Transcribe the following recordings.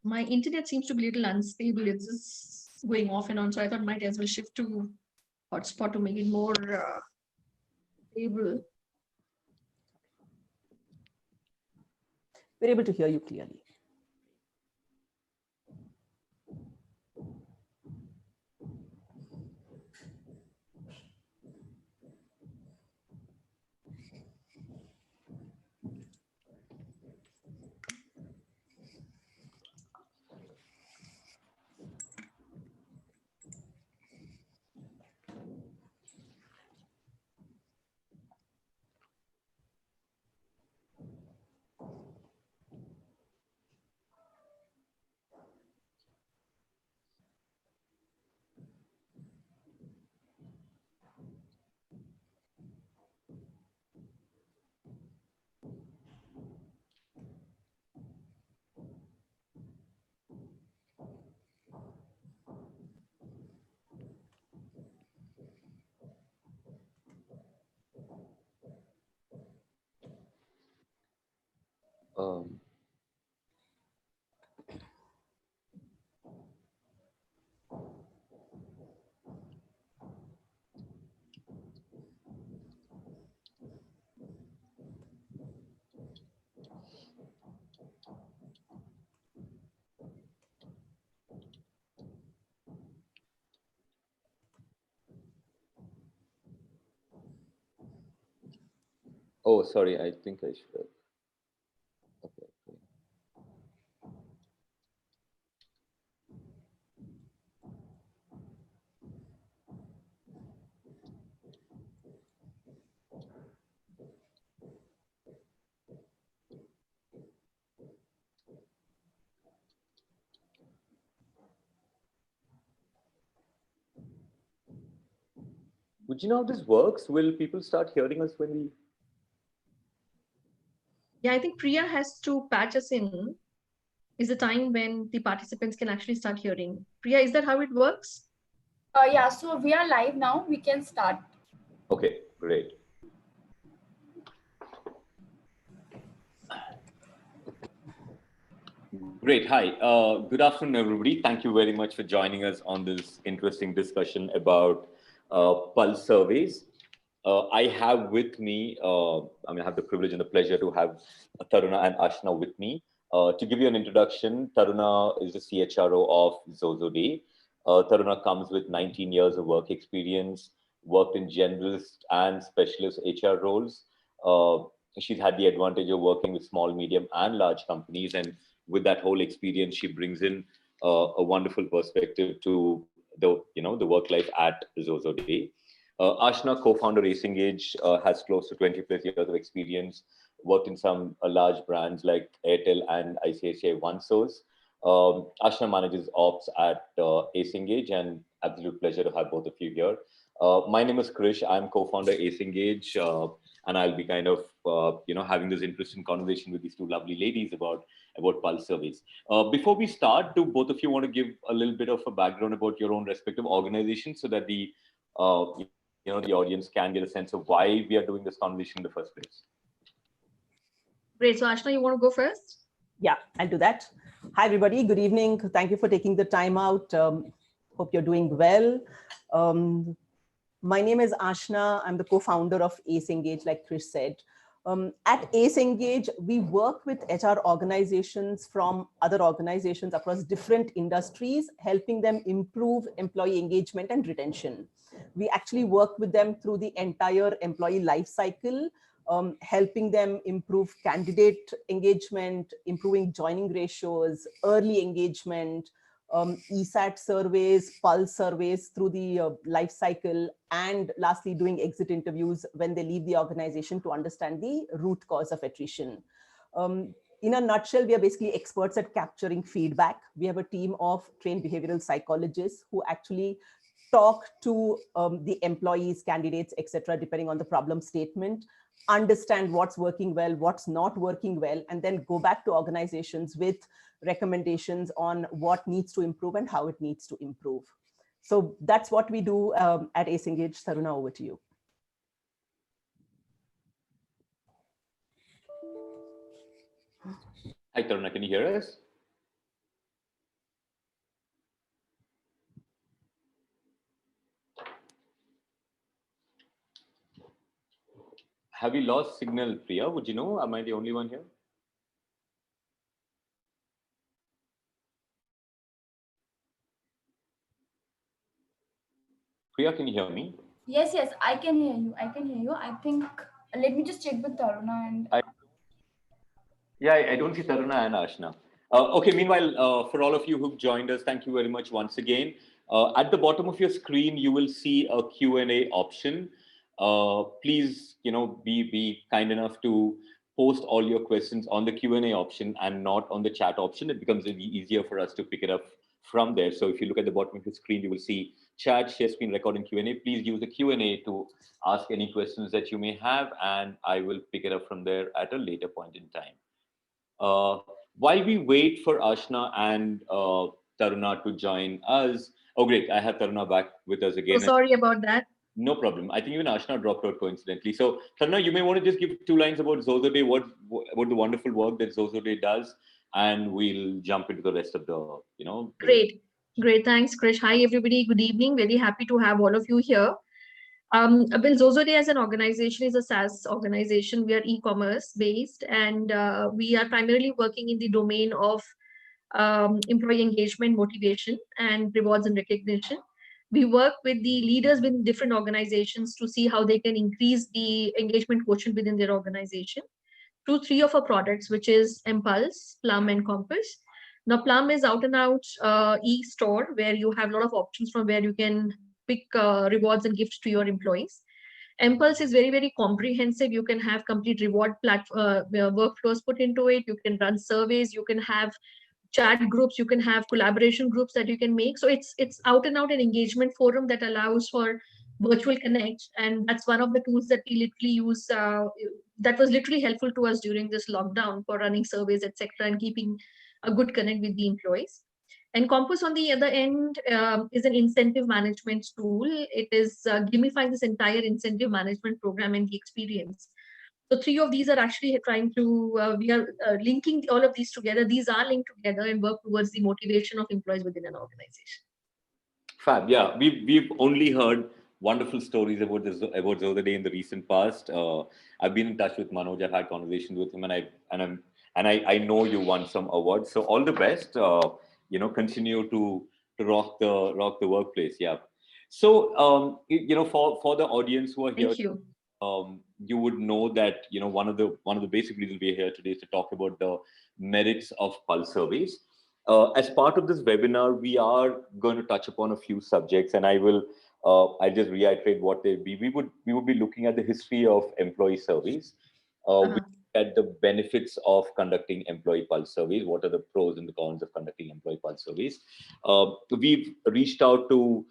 My internet seems to be a little unstable. It's just going off and on. So I thought might as well shift to hotspot to make it more stable. We're able to hear you clearly. Um, oh, sorry. I think I should have. Okay. Okay. Would you know how this works? Will people start hearing us when we? Yeah, I think Priya has to patch us in. Is the time when the participants can actually start hearing. Priya, is that how it works? Yeah, so we are live now. We can start. Okay, great. Great. Hi. Good afternoon, everybody. Thank you very much for joining us on this interesting discussion about pulse surveys. I have with me, I have the privilege and the pleasure to have Taruna and Ashna with me. To give you an introduction, Taruna is the CHRO of Zozo Day. Taruna comes with 19 years of work experience, worked in generalist and specialist HR roles. Uh, she's had the advantage of working with small, medium, and large companies, and with that whole experience, she brings in a wonderful perspective to the work life at Zozo Day. Ashna, co-founder Racing has close to 20 plus years of experience, worked in some large brands like Airtel and ICICI OneSource. Ashna manages ops at Acengage, and absolute pleasure to have both of you here. My name is Krish. I'm co-founder Acengage, and I'll be kind of having this interesting conversation with these two lovely ladies about pulse surveys. Before we start, do both of you want to give a little bit of a background about your own respective organizations so that the audience can get a sense of why we are doing this conversation in the first place? Great. So Ashna, you want to go first? Yeah, I'll do that. Hi, everybody. Good evening. Thank you for taking the time out. Hope you're doing well. My name is Ashna. I'm the co-founder of Acengage, like Krish said. At Acengage, we work with HR organizations from other organizations across different industries, helping them improve employee engagement and retention. We actually work with them through the entire employee life cycle, helping them improve candidate engagement, improving joining ratios, early engagement, ESAT surveys, pulse surveys through the life cycle, and lastly, doing exit interviews when they leave the organization to understand the root cause of attrition. In a nutshell, we are basically experts at capturing feedback. We have a team of trained behavioral psychologists who actually talk to the employees, candidates, etc., depending on the problem statement, understand what's working well, what's not working well, and then go back to organizations with recommendations on what needs to improve and how it needs to improve. So that's what we do at Acengage. Taruna, over to you. Hi, Taruna, can you hear us? Have we lost signal, Priya? Would you know? Am I the only one here? Priya, can you hear me? Yes, yes, I can hear you. I can hear you. I think, let me just check with Taruna and. Yeah, I don't see Taruna and Ashna. Okay, meanwhile, for all of you who've joined us, thank you very much once again. At the bottom of your screen, you will see a Q&A option. Please, be kind enough to post all your questions on the Q&A option and not on the chat option. It becomes really easier for us to pick it up from there. So if you look at the bottom of your screen, you will see chat, share screen, recording Q&A. Please use the Q&A to ask any questions that you may have, and I will pick it up from there at a later point in time. Uh, while we wait for Ashna and Taruna to join us, oh great, I have Taruna back with us So again. sorry about that. No problem. I think even Ashna dropped out coincidentally. So Taruna, you may want to just give 2 lines about Zozode, what the wonderful work that Zozode does, and we'll jump into the rest of the. Great. Great. Thanks, Krish. Hi, everybody. Good evening. Very happy to have all of you here. Well, Zozode as an organization is a SaaS organization. We are e-commerce based, and we are primarily working in the domain of employee engagement, motivation, and rewards and recognition. We work with the leaders within different organizations to see how they can increase the engagement quotient within their organization through 3 of our products, which is Impulse, Plum, and Compass. Now, Plum is out and out e-store where you have a lot of options from where you can pick rewards and gifts to your employees. Impulse is very, very comprehensive. You can have complete reward workflows put into it. You can run surveys. You can have chat groups. You can have collaboration groups that you can make. So it's out and out an engagement forum that allows for virtual connect, and that's one of the tools that we literally use. That was literally helpful to us during this lockdown for running surveys, etc., and keeping a good connect with the employees. And Compass, on the other end, is an incentive management tool. It is gamifying this entire incentive management program and the experience. So 3 of these are actually trying to, we are linking all of these together. These are linked together and work towards the motivation of employees within an organization. Fab, yeah, we've only heard wonderful stories about Zozode in the recent past. I've been in touch with Manoj. I've had conversations with him, and I know you won some awards. So all the best. Continue to rock the workplace. Yeah. So for the audience who are here, Thank you. You would know that one of the basic reasons we're here today is to talk about the merits of pulse surveys. As part of this webinar, we are going to touch upon a few subjects, and I'll just reiterate what they be. We would be looking at the history of employee surveys, we at the benefits of conducting employee pulse surveys. What are the pros and the cons of conducting employee pulse surveys? We've reached out to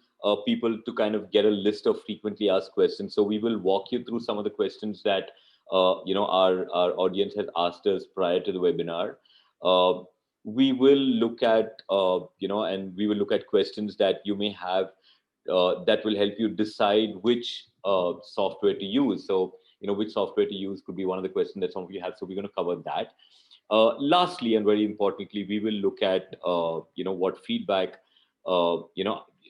people to kind of get a list of frequently asked questions. So we will walk you through some of the questions that our audience has asked us prior to the webinar. We will look at and we will look at questions that you may have that will help you decide which software to use. So which software to use could be one of the questions that some of you have. So we're going to cover that. Lastly, and very importantly, we will look at what feedback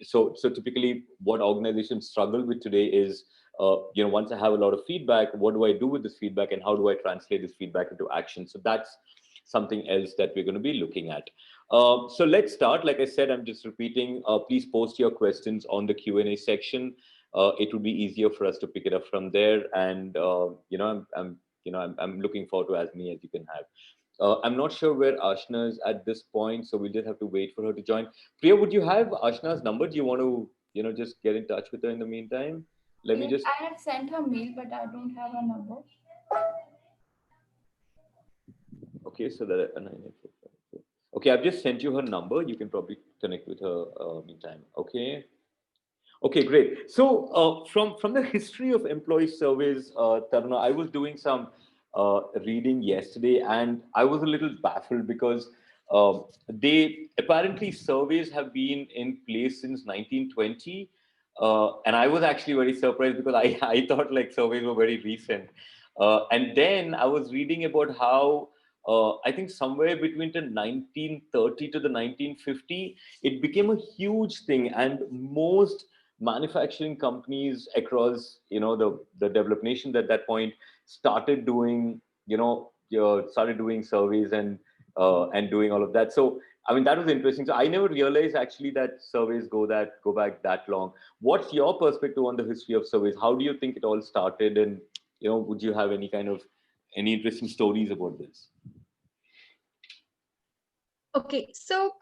so typically what organizations struggle with today is once I have a lot of feedback, what do I do with this feedback, and how do I translate this feedback into action? So that's something else that we're going to be looking at. So let's start. Like I said, I'm just repeating, please post your questions on the Q&A section. It would be easier for us to pick it up from there, and I'm looking forward to as many as you can have. I'm not sure where Ashna is at this point, so we'll just have to wait for her to join. Priya, would you have Ashna's number? Do you want to just get in touch with her in the meantime? Let me just. I have sent her mail, but I don't have her number. Okay, so that. Okay, I've just sent you her number. You can probably connect with her meantime. Okay. Okay, great. So from the history of employee surveys, Taruna, I was doing some reading yesterday, and I was a little baffled because they apparently surveys have been in place since 1920, and I was actually very surprised because I thought like surveys were very recent. And then I was reading about how I think somewhere between the 1930 to the 1950, it became a huge thing, and most manufacturing companies across the developed nations at that point started doing, started doing surveys and doing all of that. So, I mean, that was interesting. So I never realized actually that surveys go back that long. What's your perspective on the history of surveys? How do you think it all started? And, would you have any interesting stories about this? Okay, so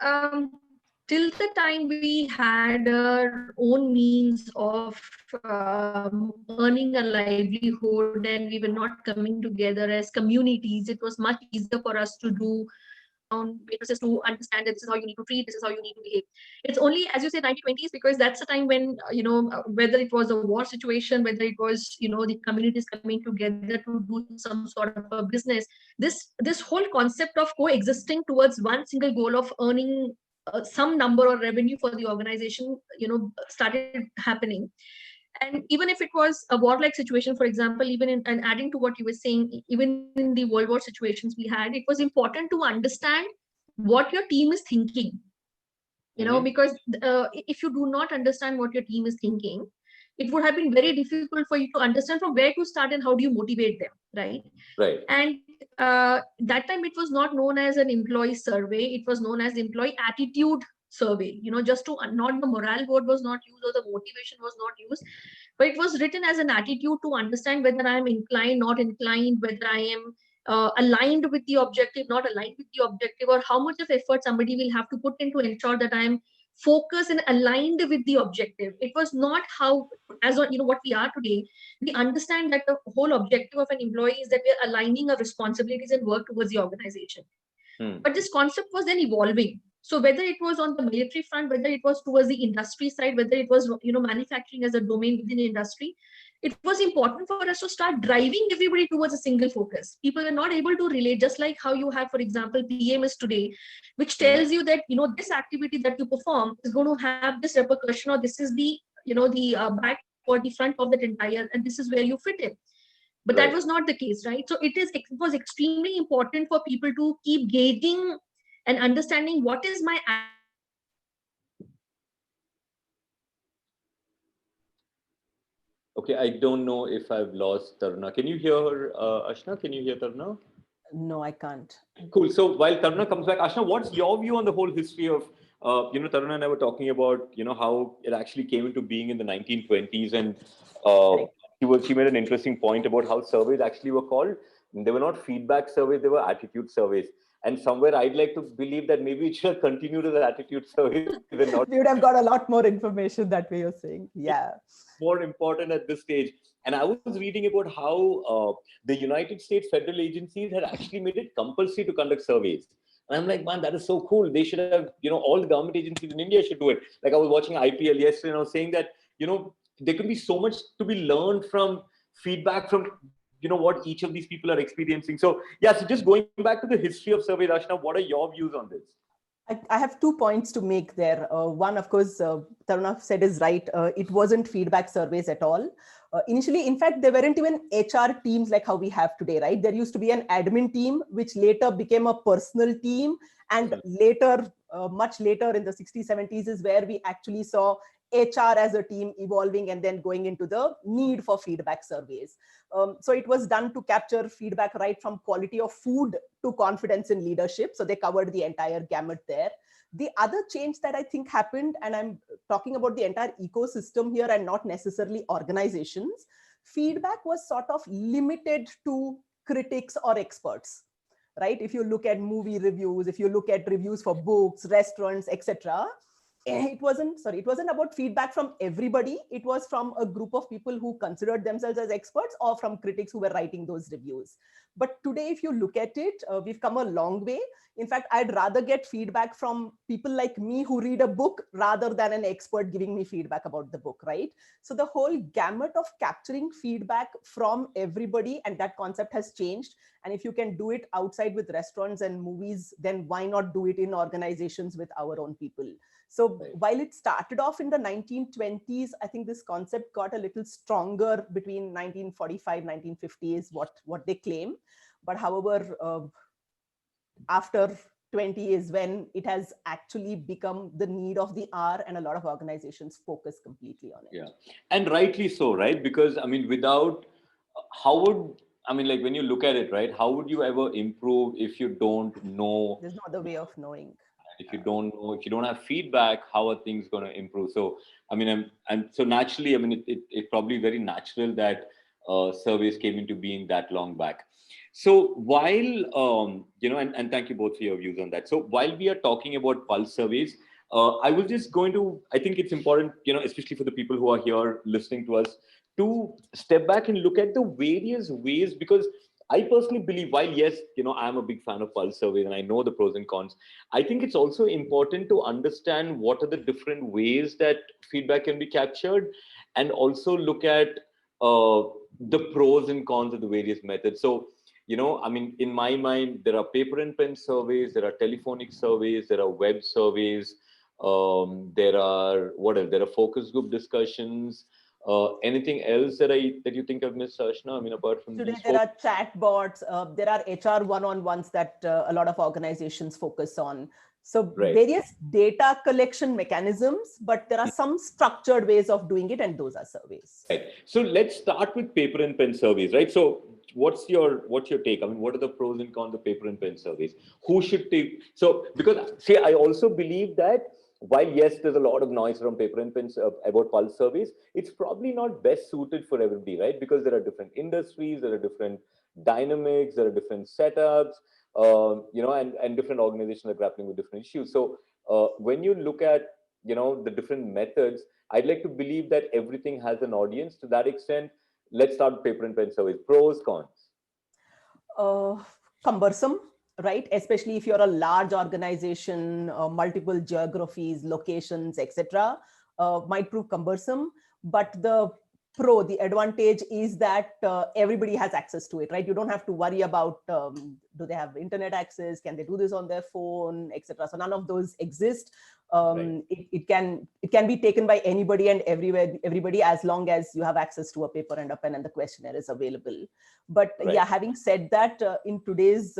till the time we had our own means of earning a livelihood and we were not coming together as communities, it was much easier for us to do basis to understand that this is how you need to treat, this is how you need to behave. It's only, as you said, 1920s, because that's the time when, whether it was a war situation, whether it was, the communities coming together to do some sort of a business, this whole concept of coexisting towards one single goal of earning some number or revenue for the organization, started happening. And even if it was a warlike situation, for example, even in, and adding to what you were saying, even in the World War situations we had, it was important to understand what your team is thinking, because if you do not understand what your team is thinking, it would have been very difficult for you to understand from where to start and how do you motivate them, right? Right. And that time it was not known as an employee survey, it was known as employee attitude survey, just to, not the morale word was not used or the motivation was not used, but it was written as an attitude to understand whether I am inclined, not inclined, whether I am aligned with the objective, not aligned with the objective, or how much of effort somebody will have to put in to ensure that I am focused and aligned with the objective. It was not how, as what we are today. We understand that the whole objective of an employee is that we are aligning our responsibilities and work towards the organization. But this concept was then evolving. So whether it was on the military front, whether it was towards the industry side, whether it was manufacturing as a domain within the industry, it was important for us to start driving everybody towards a single focus. People are not able to relate, just like how you have, for example, PMS today, which tells you that this activity that you perform is going to have this repercussion, or this is the the back or the front of that entire, and this is where you fit in. But that was not the case, right? So it was extremely important for people to keep gauging and understanding what is my. Okay, I don't know if I've lost Taruna. Can you hear her, Ashna? Can you hear Taruna? No, I can't. Cool. So while Taruna comes back, Ashna, what's your view on the whole history of, Taruna and I were talking about, how it actually came into being in the 1920s, and she made an interesting point about how surveys actually were called. They were not feedback surveys; they were attitude surveys. And somewhere I'd like to believe that maybe it should have continued as attitude surveys. We would have got a lot more information that way, you're saying. Yeah. More important at this stage. And I was reading about how the United States federal agencies had actually made it compulsory to conduct surveys. And I'm like, man, that is so cool. They should have, all the government agencies in India should do it. Like I was watching IPL yesterday and I was saying that, there could be so much to be learned from feedback from, what each of these people are experiencing. So yeah, so just going back to the history of survey, Rashna, what are your views on this? I have 2 points to make there. One, of course, Taruna said is right. It wasn't feedback surveys at all. Initially, in fact, there weren't even HR teams like how we have today, right? There used to be an admin team, which later became a personal team. And later, much later in the 60s, 70s is where we actually saw HR as a team evolving and then going into the need for feedback surveys. So it was done to capture feedback right from quality of food to confidence in leadership. So they covered the entire gamut there. The other change that I think happened, and I'm talking about the entire ecosystem here and not necessarily organizations, feedback was sort of limited to critics or experts, right? If you look at movie reviews, if you look at reviews for books, restaurants, etc., it wasn't about feedback from everybody. It was from a group of people who considered themselves as experts or from critics who were writing those reviews. But today, if you look at it, we've come a long way. In fact, I'd rather get feedback from people like me who read a book rather than an expert giving me feedback about the book, right? So the whole gamut of capturing feedback from everybody, and that concept has changed. And if you can do it outside with restaurants and movies, then why not do it in organizations with our own people? So while it started off in the 1920s, I think this concept got a little stronger between 1945, 1950 is what they claim. But however, after 20 is when it has actually become the need of the hour, and a lot of organizations focus completely on it. Yeah, and rightly so, right? Because I mean, without, how would, I mean, like when you look at it, right, how would you ever improve if you don't know? There's no other way of knowing. If you don't know, if you don't have feedback, how are things going to improve? So, I mean, and so naturally, I mean, it's probably very natural that surveys came into being that long back. So while, and thank you both for your views on that. So while we are talking about pulse surveys, I was just going to, I think it's important, especially for the people who are here listening to us, to step back and look at the various ways, because I personally believe, while yes, I'm a big fan of pulse surveys and I know the pros and cons, I think it's also important to understand what are the different ways that feedback can be captured, and also look at the pros and cons of the various methods. So, I mean, in my mind, there are paper and pen surveys, there are telephonic surveys, there are web surveys, there are what else? There are focus group discussions. Anything else that you think I've missed, Ashna? I mean, apart from Today, these there are chat bots, there are HR one-on-ones that a lot of organizations focus on. So Right. various data collection mechanisms, but there are some structured ways of doing it, and those are surveys. Right. So let's start with paper and pen surveys, right? So what's your take? I mean, what are the pros and cons of paper and pen surveys? Who should take? So because see, I also believe that while yes, there's a lot of noise from paper and pens about pulse surveys, it's probably not best suited for everybody, right? Because there are different industries, there are different dynamics, there are different setups, and different organizations are grappling with different issues. So when you look at the different methods, I'd like to believe that everything has an audience. To that extent, let's start with paper and pen surveys. Pros, cons. Cumbersome, right? Especially if you're a large organization, multiple geographies, locations, etc., might prove cumbersome. But the advantage is that everybody has access to it, right? You don't have to worry about do they have internet access, can they do this on their phone, etc. So none of those exist. Right. It can be taken by anybody and everybody, as long as you have access to a paper and a pen and the questionnaire is available. But Right. yeah, having said that, in today's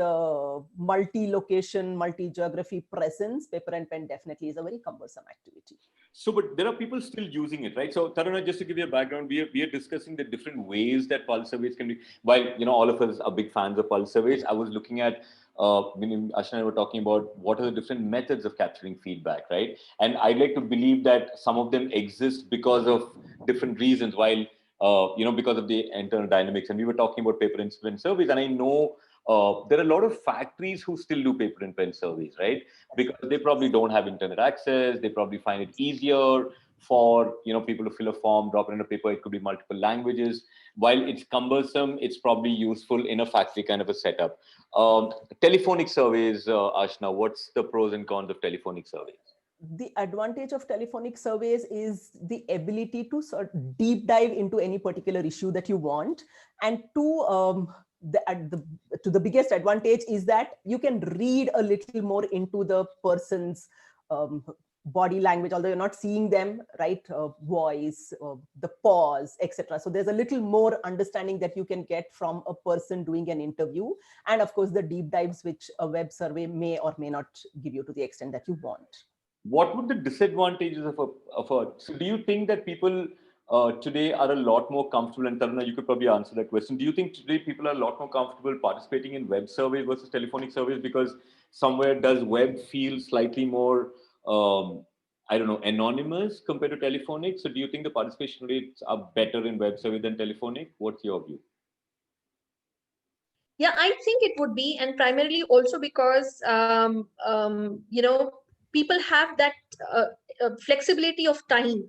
multi-location, multi-geography presence, paper and pen definitely is a very cumbersome activity. So, but there are people still using it, right? So, Taruna, just to give you a background, we are discussing the different ways that pulse surveys can be. While all of us are big fans of pulse surveys, I was looking at when Ashna and I were talking about what are the different methods of capturing feedback, right? And I'd like to believe that some of them exist because of different reasons. While because of the internal dynamics, and we were talking about paper and pen surveys, and I know there are a lot of factories who still do paper and pen surveys, right? Because they probably don't have internet access. They probably find it easier for people to fill a form, drop it in a paper. It could be multiple languages. While it's cumbersome, it's probably useful in a factory kind of a setup. Telephonic surveys, Ashna, what's the pros and cons of telephonic surveys? The advantage of telephonic surveys is the ability to sort of deep dive into any particular issue that you want. And the biggest advantage is that you can read a little more into the person's body language, although you're not seeing them, right? Voice, the pause, etc. So there's a little more understanding that you can get from a person doing an interview. And of course, the deep dives, which a web survey may or may not give you to the extent that you want. What would the disadvantages of a so do you think that people today are a lot more comfortable, and Taruna, you could probably answer that question. Do you think today people are a lot more comfortable participating in web surveys versus telephonic surveys, because somewhere does web feel slightly more I don't know, anonymous compared to telephonic? So do you think the participation rates are better in web survey than telephonic? What's your view? Yeah, I think it would be, and primarily also because people have that flexibility of time,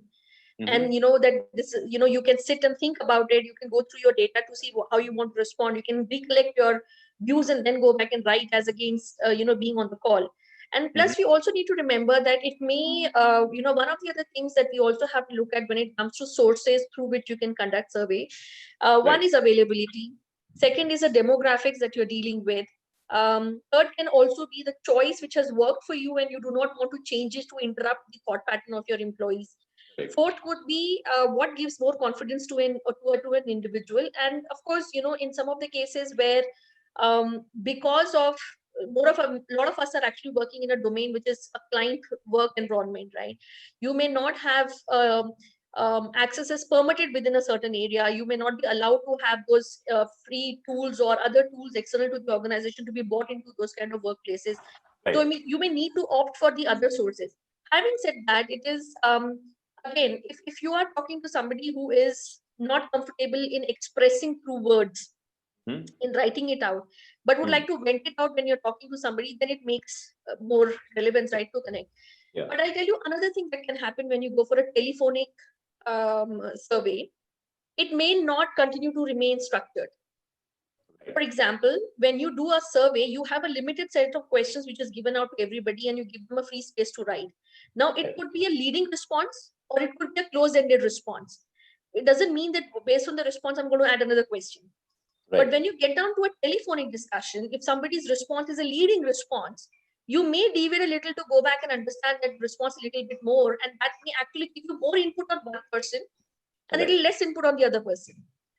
and that this you can sit and think about it. You can go through your data to see how you want to respond. You can recollect your views and then go back and write, as against being on the call. And plus, we also need to remember that it may one of the other things that we also have to look at when it comes to sources through which you can conduct survey. One is availability. Second is the demographics that you're dealing with. Third can also be the choice which has worked for you and you do not want to change it to interrupt the thought pattern of your employees. Right. Fourth would be what gives more confidence to an individual. And of course, in some of the cases where because of a lot of us are actually working in a domain which is a client work environment, right? You may not have access is permitted within a certain area. You may not be allowed to have those free tools or other tools external to the organization to be bought into those kind of workplaces. Right. So you may need to opt for the other sources. Having said that, it is again, if you are talking to somebody who is not comfortable in expressing through words, in writing it out, but would like to vent it out when you're talking to somebody, then it makes more relevance, right, to connect. Yeah. But I'll tell you another thing that can happen when you go for a telephonic survey. It may not continue to remain structured. For example, when you do a survey, you have a limited set of questions which is given out to everybody, and you give them a free space to write. Now, it could be a leading response or it could be a closed-ended response. It doesn't mean that based on the response, I'm going to add another question. Right. But when you get down to a telephonic discussion, if somebody's response is a leading response, you may deviate a little to go back and understand that response a little bit more, and that may actually give you more input on one person and a little less input on the other person,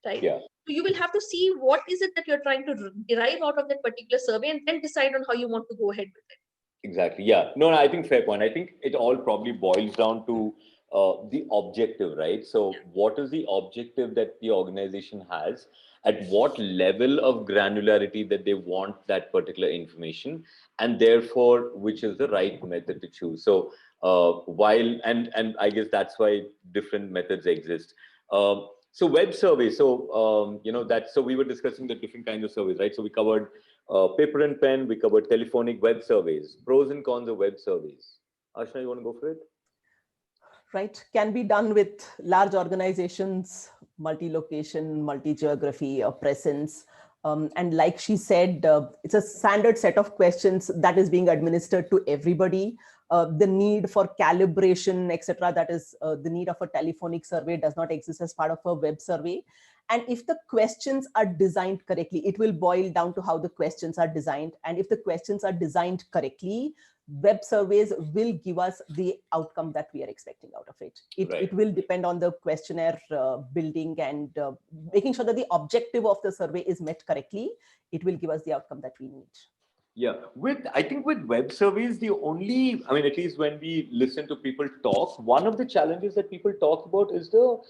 right? Yeah. So you will have to see what is it that you're trying to derive out of that particular survey, and then decide on how you want to go ahead with it. Exactly. Yeah. No, I think fair point. I think it all probably boils down to the objective, right? So, what is the objective that the organization has? At what level of granularity that they want that particular information, and therefore, which is the right method to choose. So, while and I guess that's why different methods exist. So, web surveys. So, so we were discussing the different kinds of surveys, right? So, we covered paper and pen, we covered telephonic, web surveys, pros and cons of web surveys. Ashna, you want to go for it? Right, can be done with large organizations, multi-location, multi-geography, presence. And like she said, it's a standard set of questions that is being administered to everybody. The need for calibration, etc., that is the need of a telephonic survey does not exist as part of a web survey. And if the questions are designed correctly, it will boil down to how the questions are designed. And if the questions are designed correctly, web surveys will give us the outcome that we are expecting out of it. It will depend on the questionnaire building and making sure that the objective of the survey is met correctly. It will give us the outcome that we need. Yeah, I think with web surveys, at least when we listen to people talk, one of the challenges that people talk about is the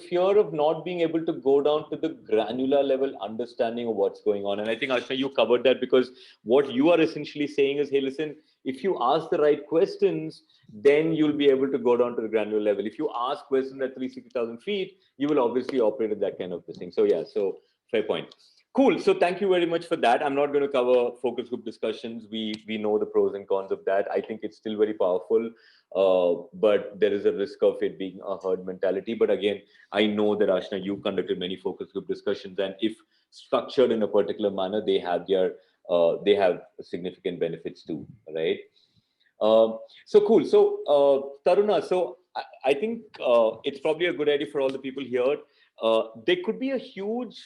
fear of not being able to go down to the granular level understanding of what's going on. And I think, Ashna, you covered that, because what you are essentially saying is, hey, listen, if you ask the right questions, then you'll be able to go down to the granular level. If you ask questions at 360,000 feet, you will obviously operate at that kind of thing. So yeah, so fair point. Cool. So thank you very much for that. I'm not going to cover focus group discussions. We know the pros and cons of that. I think it's still very powerful, but there is a risk of it being a herd mentality. But again, I know that, Ashna, you conducted many focus group discussions, and if structured in a particular manner, they have significant benefits too, right? So cool. So Taruna, so I think it's probably a good idea for all the people here. There could be a huge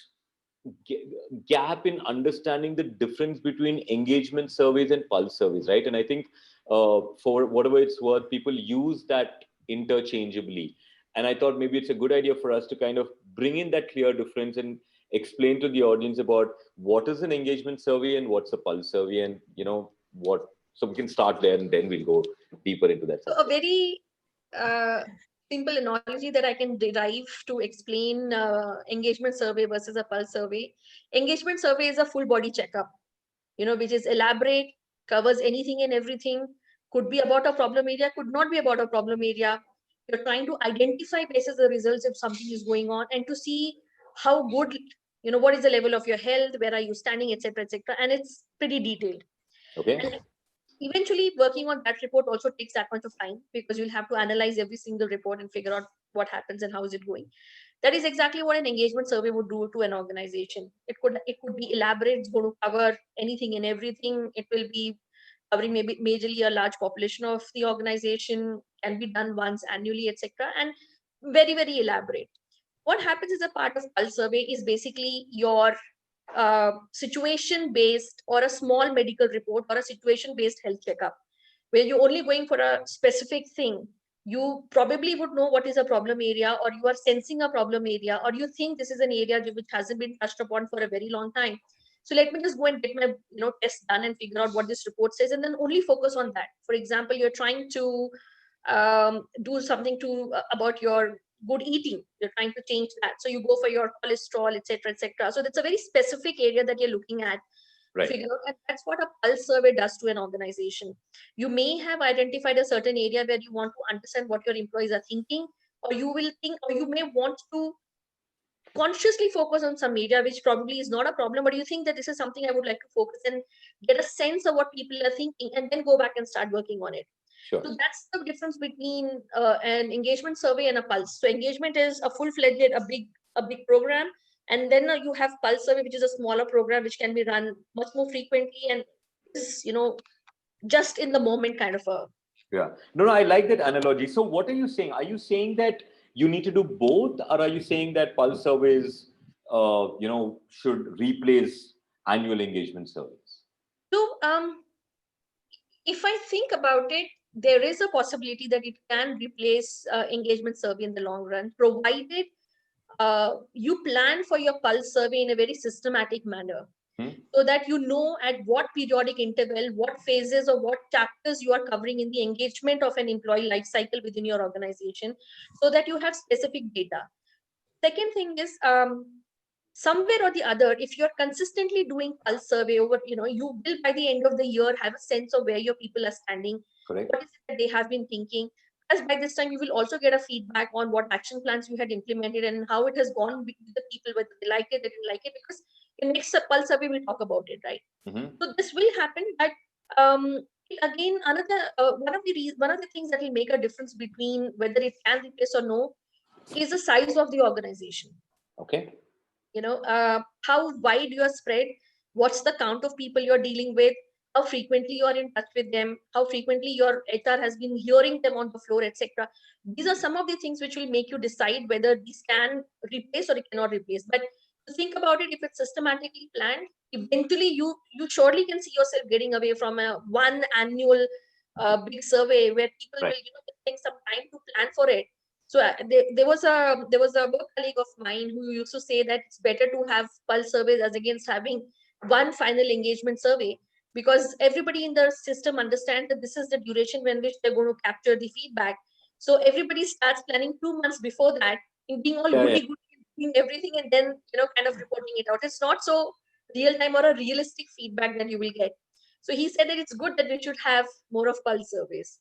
gap in understanding the difference between engagement surveys and pulse surveys, right? And I think for whatever it's worth, people use that interchangeably. And I thought maybe it's a good idea for us to kind of bring in that clear difference and explain to the audience about what is an engagement survey and what's a pulse survey, and so we can start there and then we'll go deeper into that. A very simple analogy that I can derive to explain engagement survey versus a pulse survey. Engagement survey is a full body checkup, which is elaborate, covers anything and everything, could be about a problem area, could not be about a problem area. You're trying to identify basis the results if something is going on, and to see how good, what is the level of your health, where are you standing, etc., etc. And it's pretty detailed. Okay. And eventually working on that report also takes that much of time, because you'll have to analyze every single report and figure out what happens and how is it going. That is exactly what an engagement survey would do to an organization. It could be elaborate. It's going to cover anything and everything. It will be covering maybe majorly a large population of the organization, can be done once annually, etc., and very, very elaborate. What happens as a part of pulse survey is basically your situation-based or a small medical report or a situation-based health checkup, where you're only going for a specific thing. You probably would know what is a problem area, or you are sensing a problem area, or you think this is an area which hasn't been touched upon for a very long time. So let me just go and get my test done and figure out what this report says, and then only focus on that. For example, you're trying to do something to about your good eating. You're trying to change that. So you go for your cholesterol, etc., etc. So that's a very specific area that you're looking at. Right. Figure out, and that's what a pulse survey does to an organization. You may have identified a certain area where you want to understand what your employees are thinking, or you will think, or you may want to consciously focus on some area which probably is not a problem, but you think that this is something I would like to focus and get a sense of what people are thinking, and then go back and start working on it. Sure. So that's the difference between an engagement survey and a pulse. So engagement is a full-fledged, a big program, and then you have pulse survey, which is a smaller program which can be run much more frequently and is, just in the moment kind of a. Yeah. No, I like that analogy. So what are you saying? Are you saying that you need to do both, or are you saying that pulse surveys, should replace annual engagement surveys? So if I think about it, there is a possibility that it can replace engagement survey in the long run, provided you plan for your pulse survey in a very systematic manner, so that you know at what periodic interval, what phases or what chapters you are covering in the engagement of an employee life cycle within your organization, so that you have specific data. Second thing is, somewhere or the other, if you're consistently doing pulse survey over, you will by the end of the year have a sense of where your people are standing. Correct. What is it that they have been thinking? As by this time, you will also get a feedback on what action plans you had implemented and how it has gone with the people, whether they like it, they didn't like it, because in next pulse survey we'll talk about it, right? So this will happen, but again, another one of the things that will make a difference between whether it can replace or no is the size of the organization. Okay. How wide you are spread, what's the count of people you're dealing with, how frequently you're in touch with them, how frequently your HR has been hearing them on the floor, etc. These are some of the things which will make you decide whether these can replace or it cannot replace. But to think about it, if it's systematically planned, eventually you surely can see yourself getting away from a one annual big survey where people Right. will take some time to plan for it. So there was a work colleague of mine who used to say that it's better to have pulse surveys as against having one final engagement survey, because everybody in the system understands that this is the duration when which they're going to capture the feedback. So everybody starts planning 2 months before that, in being all goody doing everything, and then kind of reporting it out. It's not so real time or a realistic feedback that you will get. So he said that it's good that we should have more of pulse surveys.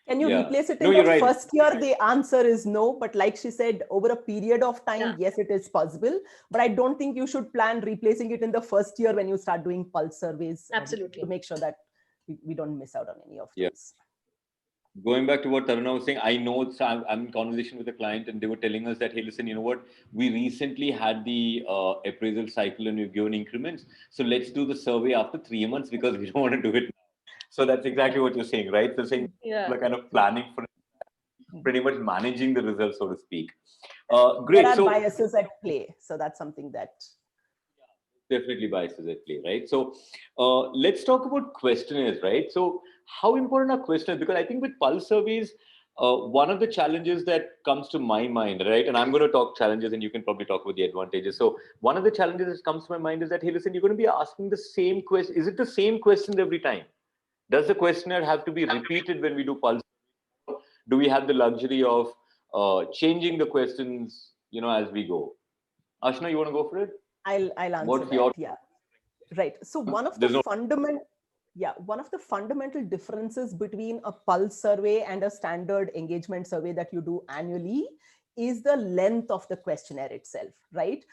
Can you replace it in you're the right. first year? The answer is no. But like she said, over a period of time, yes, it is possible. But I don't think you should plan replacing it in the first year when you start doing pulse surveys. Absolutely. To make sure that we don't miss out on any of those. Going back to what Taruna was saying, I know I'm in conversation with a client and they were telling us that, hey, listen, you know what? We recently had the appraisal cycle and we've given increments. So let's do the survey after 3 months because we don't want to do it now. So that's exactly what you're saying, right? So saying we're kind of planning for pretty much managing the results, so to speak. Great. There are biases at play. So that's something that... Definitely biases at play, right? So let's talk about questionnaires, right? So how important are questionnaires? Because I think with pulse surveys, one of the challenges that comes to my mind, right? And I'm going to talk challenges and you can probably talk about the advantages. So one of the challenges that comes to my mind is that, hey, listen, you're going to be asking the same question. Is it the same question every time? Does the questionnaire have to be repeated when we do pulse? Do we have the luxury of changing the questions, as we go? Ashna, you want to go for it? I'll answer that. Yeah. Right. So one of the fundamental differences between a pulse survey and a standard engagement survey that you do annually is the length of the questionnaire itself, right?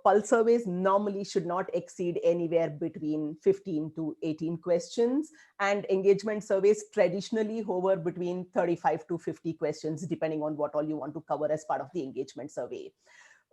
Pulse surveys normally should not exceed anywhere between 15 to 18 questions, and engagement surveys traditionally hover between 35 to 50 questions, depending on what all you want to cover as part of the engagement survey.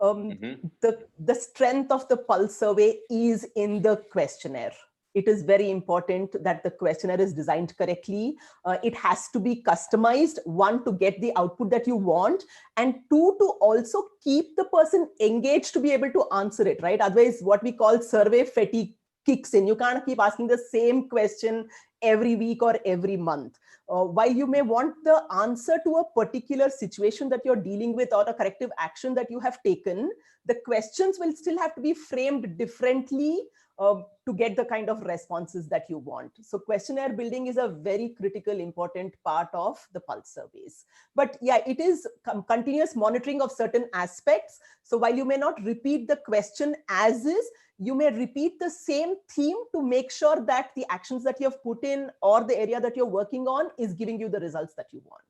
The strength of the pulse survey is in the questionnaire. It is very important that the questionnaire is designed correctly. It has to be customized, one, to get the output that you want, and two, to also keep the person engaged to be able to answer it, right? Otherwise, what we call survey fatigue kicks in. You can't keep asking the same question every week or every month. While you may want the answer to a particular situation that you're dealing with or a corrective action that you have taken, the questions will still have to be framed differently to get the kind of responses that you want. So questionnaire building is a very critical, important part of the pulse surveys. But yeah, it is continuous monitoring of certain aspects. So while you may not repeat the question as is, you may repeat the same theme to make sure that the actions that you have put in or the area that you're working on is giving you the results that you want.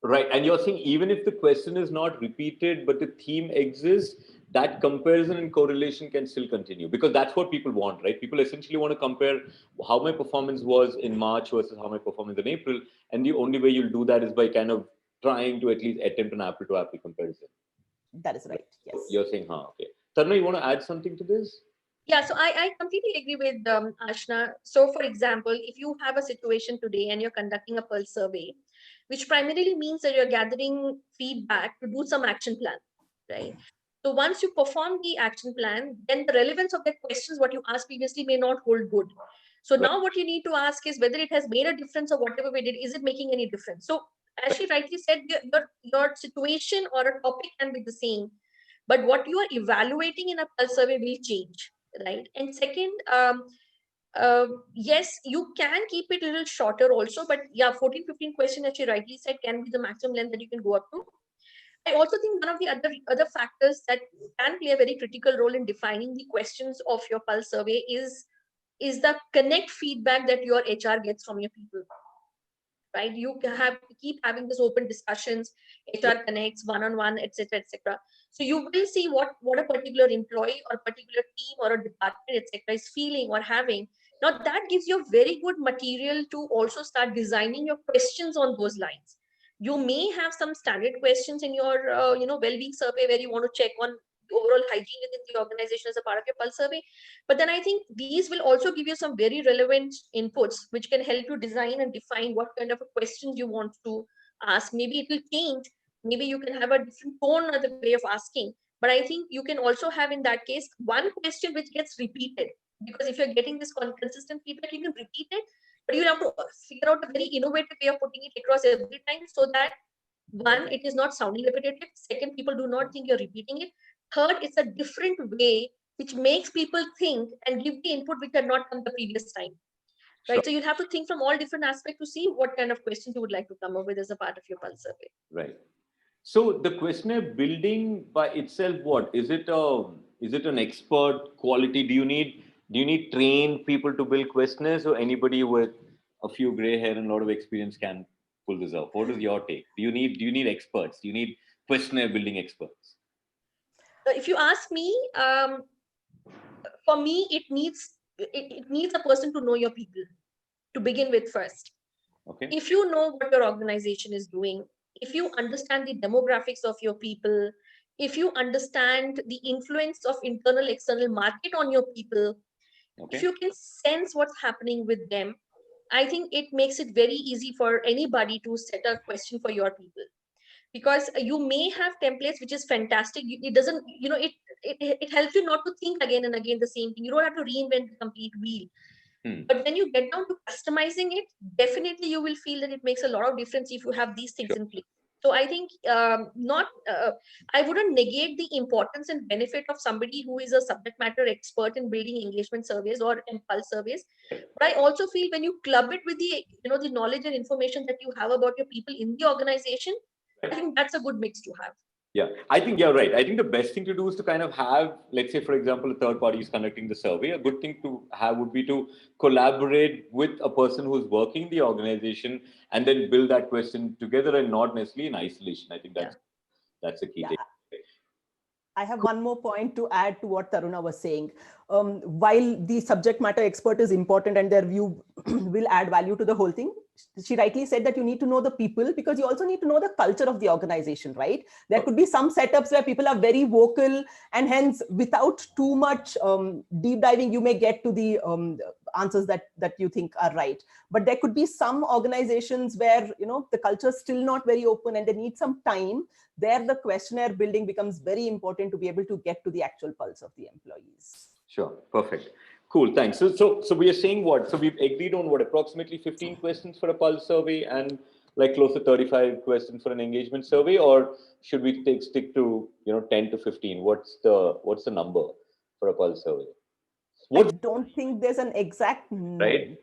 Right. And you're saying even if the question is not repeated, but the theme exists, that comparison and correlation can still continue, because that's what people want, right? People essentially want to compare how my performance was in March versus how my performance in April. And the only way you'll do that is by kind of trying to at least attempt an apple to apple comparison. That is right. Yes. You're saying, okay. Taruna, you want to add something to this? Yeah, so I completely agree with Ashna. So for example, if you have a situation today and you're conducting a pulse survey, which primarily means that you're gathering feedback to do some action plan, right? So once you perform the action plan, then the relevance of the questions, what you asked previously, may not hold good. So Right. now what you need to ask is whether it has made a difference or whatever we did, is it making any difference? So as she rightly said, your situation or a topic can be the same, but what you are evaluating in a pulse survey will change, right? And second, yes, you can keep it a little shorter also, but yeah, 14, 15 questions, as she rightly said, can be the maximum length that you can go up to. I also think one of the other factors that can play a very critical role in defining the questions of your pulse survey is the connect feedback that your HR gets from your people, right? You have to keep having this open discussions, HR connects, one-on-one, etc., etc. So you will see what a particular employee or particular team or a department, etc., is feeling or having. Now that gives you very good material to also start designing your questions on those lines. You may have some standard questions in your well-being survey where you want to check on overall hygiene within the organization as a part of your pulse survey. But then I think these will also give you some very relevant inputs, which can help you design and define what kind of a questions you want to ask. Maybe it will change. Maybe you can have a different tone or the way of asking. But I think you can also have in that case one question which gets repeated. Because if you're getting this consistent feedback, you can repeat it, but you'll have to figure out a very innovative way of putting it across every time so that one, it is not sounding repetitive. Second, people do not think you're repeating it. Third, it's a different way which makes people think and give the input which had not come the previous time. Right. Sure. So you'll have to think from all different aspects to see what kind of questions you would like to come up with as a part of your pulse survey. Right. So the questionnaire building by itself, what is it? Is it an expert quality? Do you need trained people to build questionnaires, or anybody with a few gray hair and a lot of experience can pull this off? What is your take? Do you need experts? Do you need questionnaire building experts? If you ask me, for me, it needs a person to know your people to begin with first. Okay. If you know what your organization is doing, if you understand the demographics of your people, if you understand the influence of internal, external market on your people, Okay. if you can sense what's happening with them, I think it makes it very easy for anybody to set a question for your people. Because you may have templates, which is fantastic. It doesn't, it helps you not to think again and again the same thing. You don't have to reinvent the complete wheel. But when you get down to customizing it, definitely you will feel that it makes a lot of difference if you have these things in place. So I think I wouldn't negate the importance and benefit of somebody who is a subject matter expert in building engagement surveys or impulse surveys. But I also feel when you club it with the knowledge and information that you have about your people in the organization, I think that's a good mix to have. Yeah, I think you're right. I think the best thing to do is to kind of have, let's say, for example, a third party is conducting the survey. A good thing to have would be to collaborate with a person who's working the organization and then build that question together and not necessarily in isolation. I think that's a key thing. I have one more point to add to what Taruna was saying. While the subject matter expert is important and their view will add value to the whole thing, she rightly said that you need to know the people, because you also need to know the culture of the organization, right? There could be some setups where people are very vocal, and hence without too much deep diving, you may get to the answers that you think are right. But there could be some organizations where the culture is still not very open and they need some time. There the questionnaire building becomes very important to be able to get to the actual pulse of the employees. Sure, perfect. Cool, thanks. So we are saying what? So we've agreed on what, approximately 15 questions for a pulse survey and like close to 35 questions for an engagement survey, or should we stick to 10 to 15? What's the number for a pulse survey? What, don't think there's an exact right?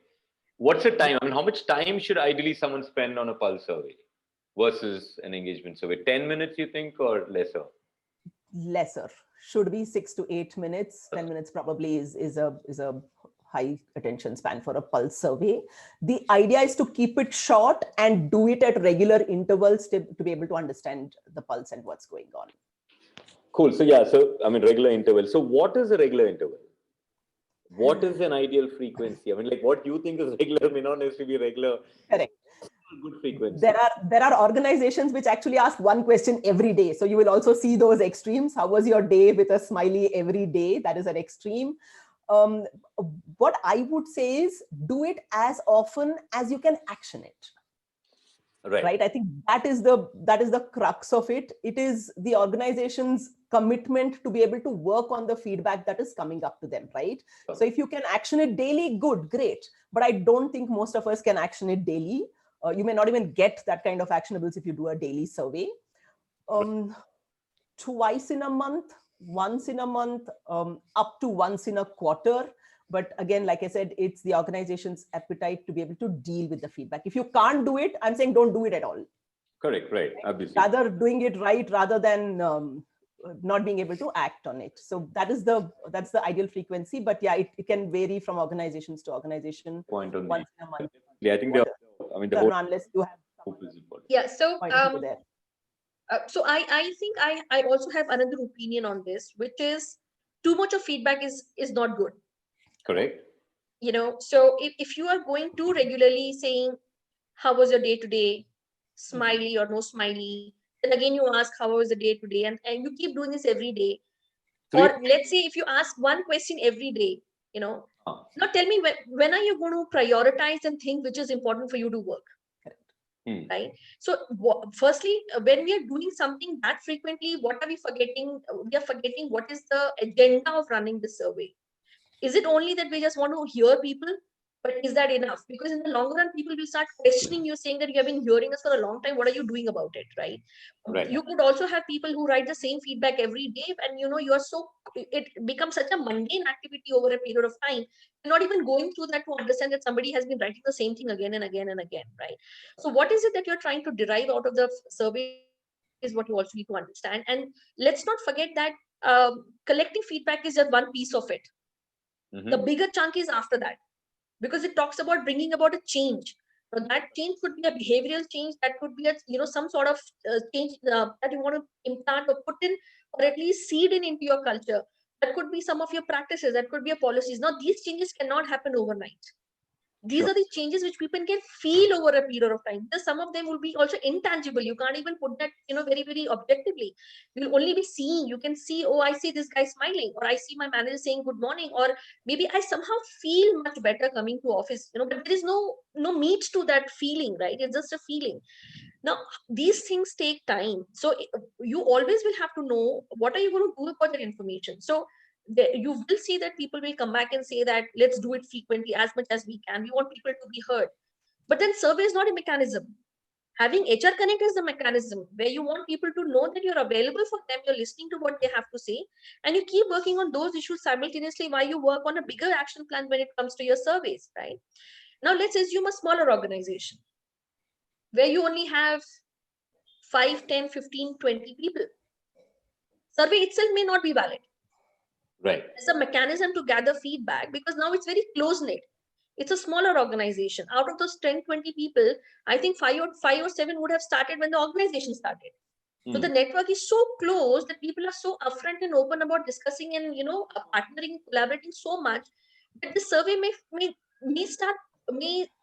What's the time? I mean, how much time should ideally someone spend on a pulse survey versus an engagement survey? 10 minutes, you think, or lesser? lesser. Should be 6 to 8 minutes. 10 minutes probably is a high attention span for a pulse survey. The idea is to keep it short and do it at regular intervals to be able to understand the pulse and what's going on. Cool. So yeah, so I mean, regular interval. So what is a regular interval? What is an ideal frequency? I mean, like what you think is regular may not necessarily be regular. Correct. Good frequency. There are organizations which actually ask one question every day. So you will also see those extremes. How was your day with a smiley every day? That is an extreme. What I would say is do it as often as you can action it. Right. I think that is the crux of it. It is the organization's commitment to be able to work on the feedback that is coming up to them. Right. So if you can action it daily, good, great. But I don't think most of us can action it daily. You may not even get that kind of actionables if you do a daily survey. Twice in a month, once in a month, up to once in a quarter. But again, like I said, it's the organization's appetite to be able to deal with the feedback. If you can't do it, I'm saying don't do it at all. Correct, right, obviously. Rather doing it right rather than not being able to act on it. So that's the ideal frequency. But yeah, it can vary from organizations to organization. Point on once in a month. Yeah, I think the whole, unless you have yeah. So so I think I also have another opinion on this, which is too much of feedback is not good. Correct. You know, so if you are going too regularly saying, how was your day today, smiley or no smiley, then again you ask how was the day today, and you keep doing this every day. Or let's say if you ask one question every day, you know, now tell me when are you going to prioritize and think which is important for you to work? Right. So firstly, when we are doing something that frequently, what are we forgetting? We are forgetting what is the agenda of running the survey. Is it only that we just want to hear people? But is that enough? Because in the long run, people will start questioning you, saying that you have been hearing us for a long time. What are you doing about it, right? You could also have people who write the same feedback every day, and you know it becomes such a mundane activity over a period of time. You're not even going through that to understand that somebody has been writing the same thing again and again and again, right? So what is it that you're trying to derive out of the survey is what you also need to understand. And let's not forget that collecting feedback is just one piece of it. The bigger chunk is after that, because it talks about bringing about a change. Now, that change could be a behavioral change, that could be some sort of change that you want to implant or put in, or at least seed into your culture. That could be some of your practices, that could be your policies. Now, these changes cannot happen overnight. These are the changes which people can feel over a period of time. Because some of them will be also intangible. You can't even put that, very, very objectively. You'll only be seeing. You can see, oh, I see this guy smiling, or I see my manager saying good morning, or maybe I somehow feel much better coming to office. But there is no meat to that feeling, right? It's just a feeling. Now, these things take time. So you always will have to know what are you going to do about that information. So you will see that people will come back and say that let's do it frequently as much as we can. We want people to be heard. But then survey is not a mechanism. Having HR Connect is the mechanism where you want people to know that you're available for them, you're listening to what they have to say, and you keep working on those issues simultaneously while you work on a bigger action plan when it comes to your surveys, right? Now, let's assume a smaller organization where you only have 5, 10, 15, 20 people. Survey itself may not be valid. Right. It's a mechanism to gather feedback because now it's very close-knit. It's a smaller organization. Out of those 10, 20 people, I think 5 or 7 would have started when the organization started. So the network is so close that people are so upfront and open about discussing and, partnering, collaborating so much that the survey may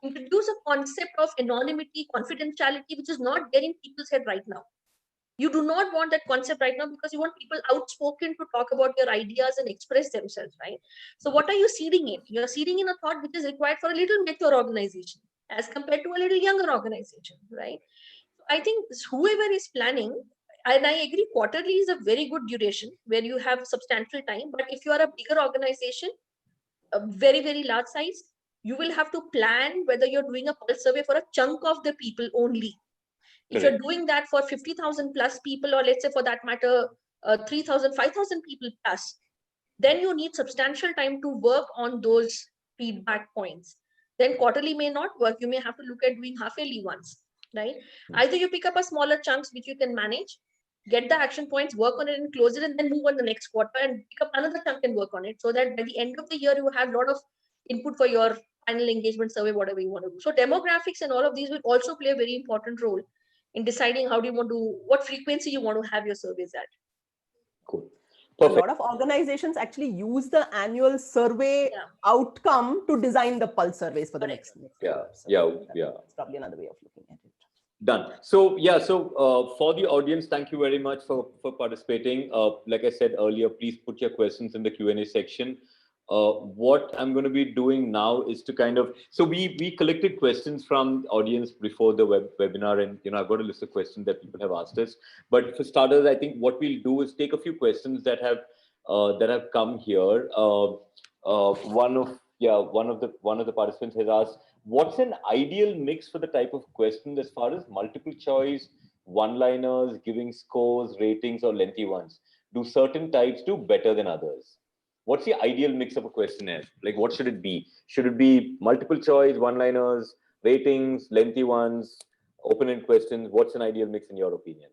introduce a concept of anonymity, confidentiality, which is not there in people's head right now. You do not want that concept right now because you want people outspoken to talk about your ideas and express themselves, right? So what are you seeding in? You're seeding in a thought which is required for a little mature organization as compared to a little younger organization, right? So I think whoever is planning, and I agree, quarterly is a very good duration where you have substantial time. But if you are a bigger organization, a very, very large size, you will have to plan whether you're doing a pulse survey for a chunk of the people only. If you're doing that for 50,000 plus people, or let's say for that matter, 3,000, 5,000 people plus, then you need substantial time to work on those feedback points. Then quarterly may not work. You may have to look at doing half-yearly ones, right? Either you pick up a smaller chunks which you can manage, get the action points, work on it and close it, and then move on the next quarter and pick up another chunk and work on it, so that by the end of the year, you have a lot of input for your final engagement survey, whatever you want to do. So demographics and all of these will also play a very important role in deciding how do you want to, what frequency you want to have your surveys at. Cool. A Perfect. lot of organizations actually use the annual survey outcome to design the pulse surveys for the next year. So that's probably another way of looking at it. Done. So for the audience, thank you very much for participating. Like I said earlier, please put your questions in the Q&A section. What I'm going to be doing now is to kind of, so we collected questions from the audience before the webinar, and I've got a list of questions that people have asked us. But for starters, I think what we'll do is take a few questions that have come here. One of the participants has asked, what's an ideal mix for the type of question as far as multiple choice, one-liners, giving scores, ratings, or lengthy ones? Do certain types do better than others? What's the ideal mix of a questionnaire? Like, what should it be? Should it be multiple choice, one-liners, ratings, lengthy ones, open-end questions? What's an ideal mix in your opinion?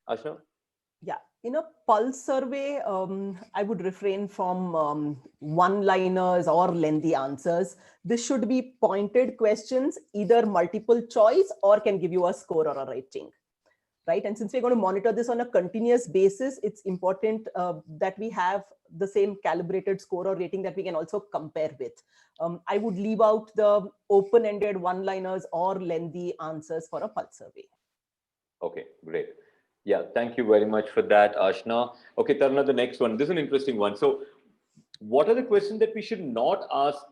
Ashna? Yeah, in a pulse survey, I would refrain from one-liners or lengthy answers. This should be pointed questions, either multiple choice or can give you a score or a rating. Right. And since we're going to monitor this on a continuous basis, it's important that we have the same calibrated score or rating that we can also compare with. I would leave out the open-ended one-liners or lengthy answers for a pulse survey. Okay, great. Yeah, thank you very much for that, Ashna. Okay, Tarna, the next one. This is an interesting one. So what are the questions that we should not ask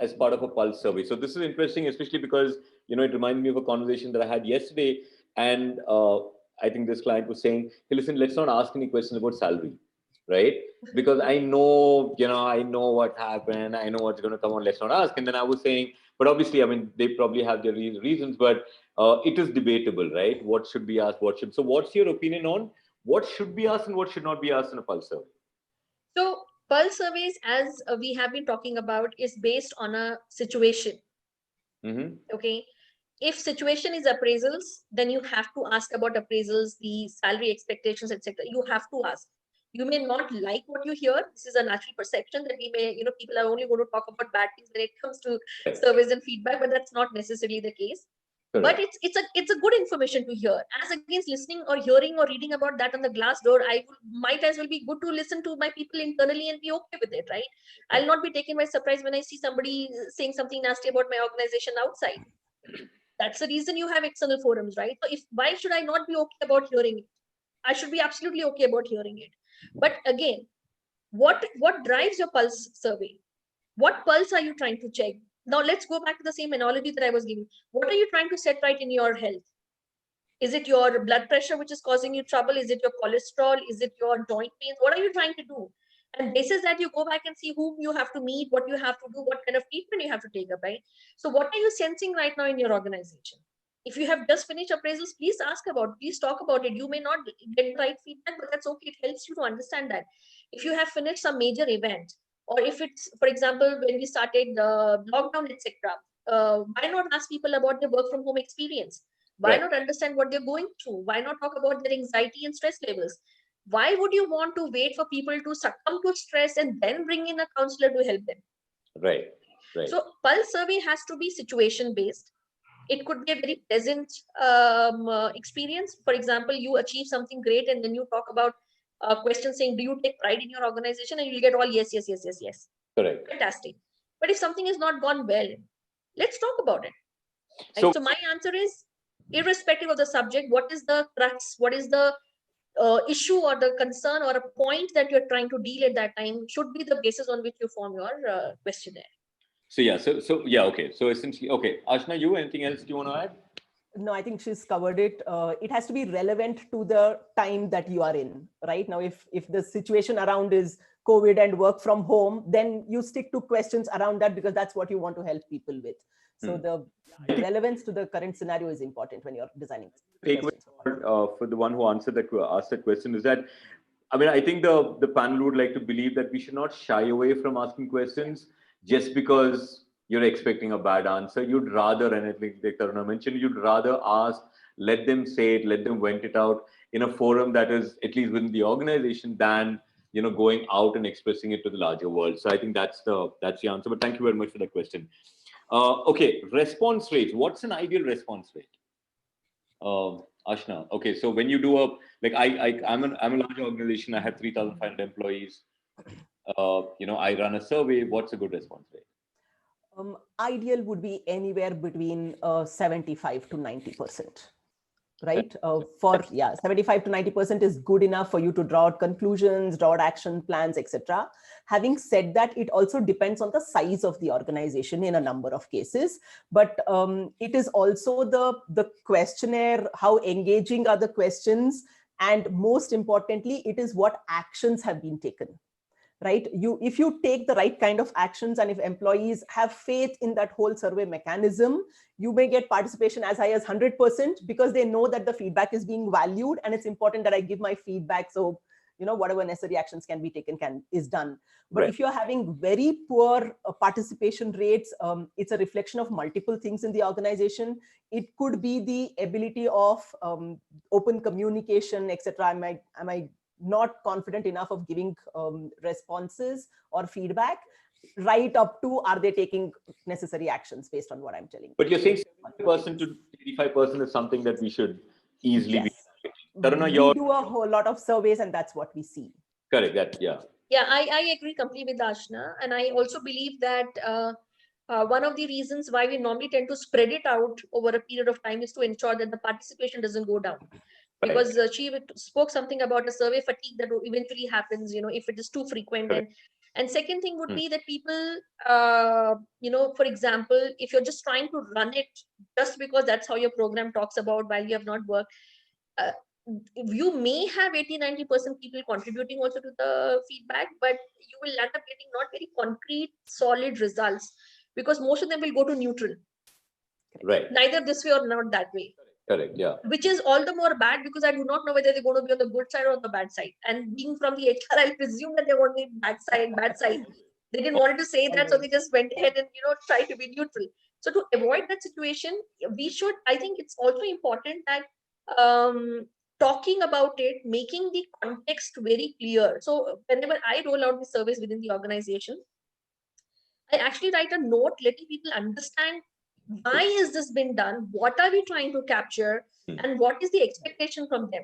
as part of a pulse survey? So this is interesting, especially because, it reminded me of a conversation that I had yesterday. And I think this client was saying, hey, listen, let's not ask any questions about salary, right? Because I know what happened. I know what's going to come on. Let's not ask. And then I was saying, but obviously, I mean, they probably have their reasons, but it is debatable, right? What should be asked? So what's your opinion on what should be asked and what should not be asked in a pulse survey? So pulse surveys, as we have been talking about, is based on a situation. Mm-hmm. Okay. If situation is appraisals, then you have to ask about appraisals, the salary expectations, etc. You have to ask. You may not like what you hear. This is a natural perception that we may, people are only going to talk about bad things when it comes to surveys and feedback, but that's not necessarily the case. Correct. But it's a good information to hear. As against listening or hearing or reading about that on the glass door, might as well be good to listen to my people internally and be okay with it, right? I'll not be taken by surprise when I see somebody saying something nasty about my organization outside. That's the reason you have external forums, right? So why should I not be okay about hearing it? I should be absolutely okay about hearing it. But again, what drives your pulse survey? What pulse are you trying to check? Now let's go back to the same analogy that I was giving. What are you trying to set right in your health? Is it your blood pressure which is causing you trouble? Is it your cholesterol? Is it your joint pains? What are you trying to do? And basis that, you go back and see whom you have to meet, what you have to do, what kind of treatment you have to take up, right? So what are you sensing right now in your organization? If you have just finished appraisals, please please talk about it. You may not get the right feedback, but that's okay. It helps you to understand that. If you have finished some major event, or if it's, for example, when we started the lockdown, etc., why not ask people about their work from home experience? Why not understand what they're going through? Why not talk about their anxiety and stress levels? Why would you want to wait for people to succumb to stress and then bring in a counselor to help them? Right. So pulse survey has to be situation based. It could be a very pleasant experience. For example, you achieve something great and then you talk about a question saying, do you take pride in your organization? And you'll get all yes. Correct. Fantastic. But if something has not gone well, let's talk about it. Right? So my answer is, irrespective of the subject, what is the crux, what is the issue or the concern or a point that you're trying to deal at that time should be the basis on which you form your questionnaire. So okay. So essentially, okay. Ashna, anything else you want to add? No, I think she's covered it. It has to be relevant to the time that you are in, right? Now, if the situation around is COVID and work from home, then you stick to questions around that because that's what you want to help people with. So the relevance to the current scenario is important when you're designing. For the one who asked that question is that I mean, I think the panel would like to believe that we should not shy away from asking questions just because you're expecting a bad answer. You'd rather, and I think like Taruna mentioned, you'd rather ask, let them say it, let them vent it out in a forum that is at least within the organization than going out and expressing it to the larger world. So I think that's the answer. But thank you very much for that question. Okay, response rate. What's an ideal response rate? Ashna. Okay, so when you do I'm a large organization. I have 3,500 employees. I run a survey. What's a good response rate? Ideal would be anywhere between 75 to 90%. Right? 75 to 90% is good enough for you to draw out conclusions, draw out action plans, etc. Having said that, it also depends on the size of the organization in a number of cases. But it is also the questionnaire, how engaging are the questions, and most importantly, it is what actions have been taken. Right? If you take the right kind of actions and if employees have faith in that whole survey mechanism, you may get participation as high as 100% because they know that the feedback is being valued and it's important that I give my feedback. So, whatever necessary actions can be taken is done. But right. If you're having very poor participation rates, it's a reflection of multiple things in the organization. It could be the ability of open communication, etc. Am I not confident enough of giving responses or feedback, right up to are they taking necessary actions based on what I'm telling you. But you're saying 70% to 85% is something that we should easily be. Taruna, we do a whole lot of surveys and that's what we see. Correct. Yeah, I agree completely with Ashna. And I also believe that one of the reasons why we normally tend to spread it out over a period of time is to ensure that the participation doesn't go down. Because she spoke something about a survey fatigue that eventually happens, if it is too frequent. And second thing would be that people, for example, if you're just trying to run it just because that's how your program talks about while you have not worked, you may have 80-90% people contributing also to the feedback, but you will end up getting not very concrete, solid results because most of them will go to neutral. Right. Neither this way or not that way. Correct, yeah. Which is all the more bad because I do not know whether they're going to be on the good side or on the bad side. And being from the HR, I presume that they want to be bad side. They didn't want to say that, so they just went ahead and try to be neutral. So to avoid that situation, I think it's also important that talking about it, making the context very clear. So whenever I roll out the surveys within the organization, I actually write a note letting people understand why is this been done? What are we trying to capture? And what is the expectation from them?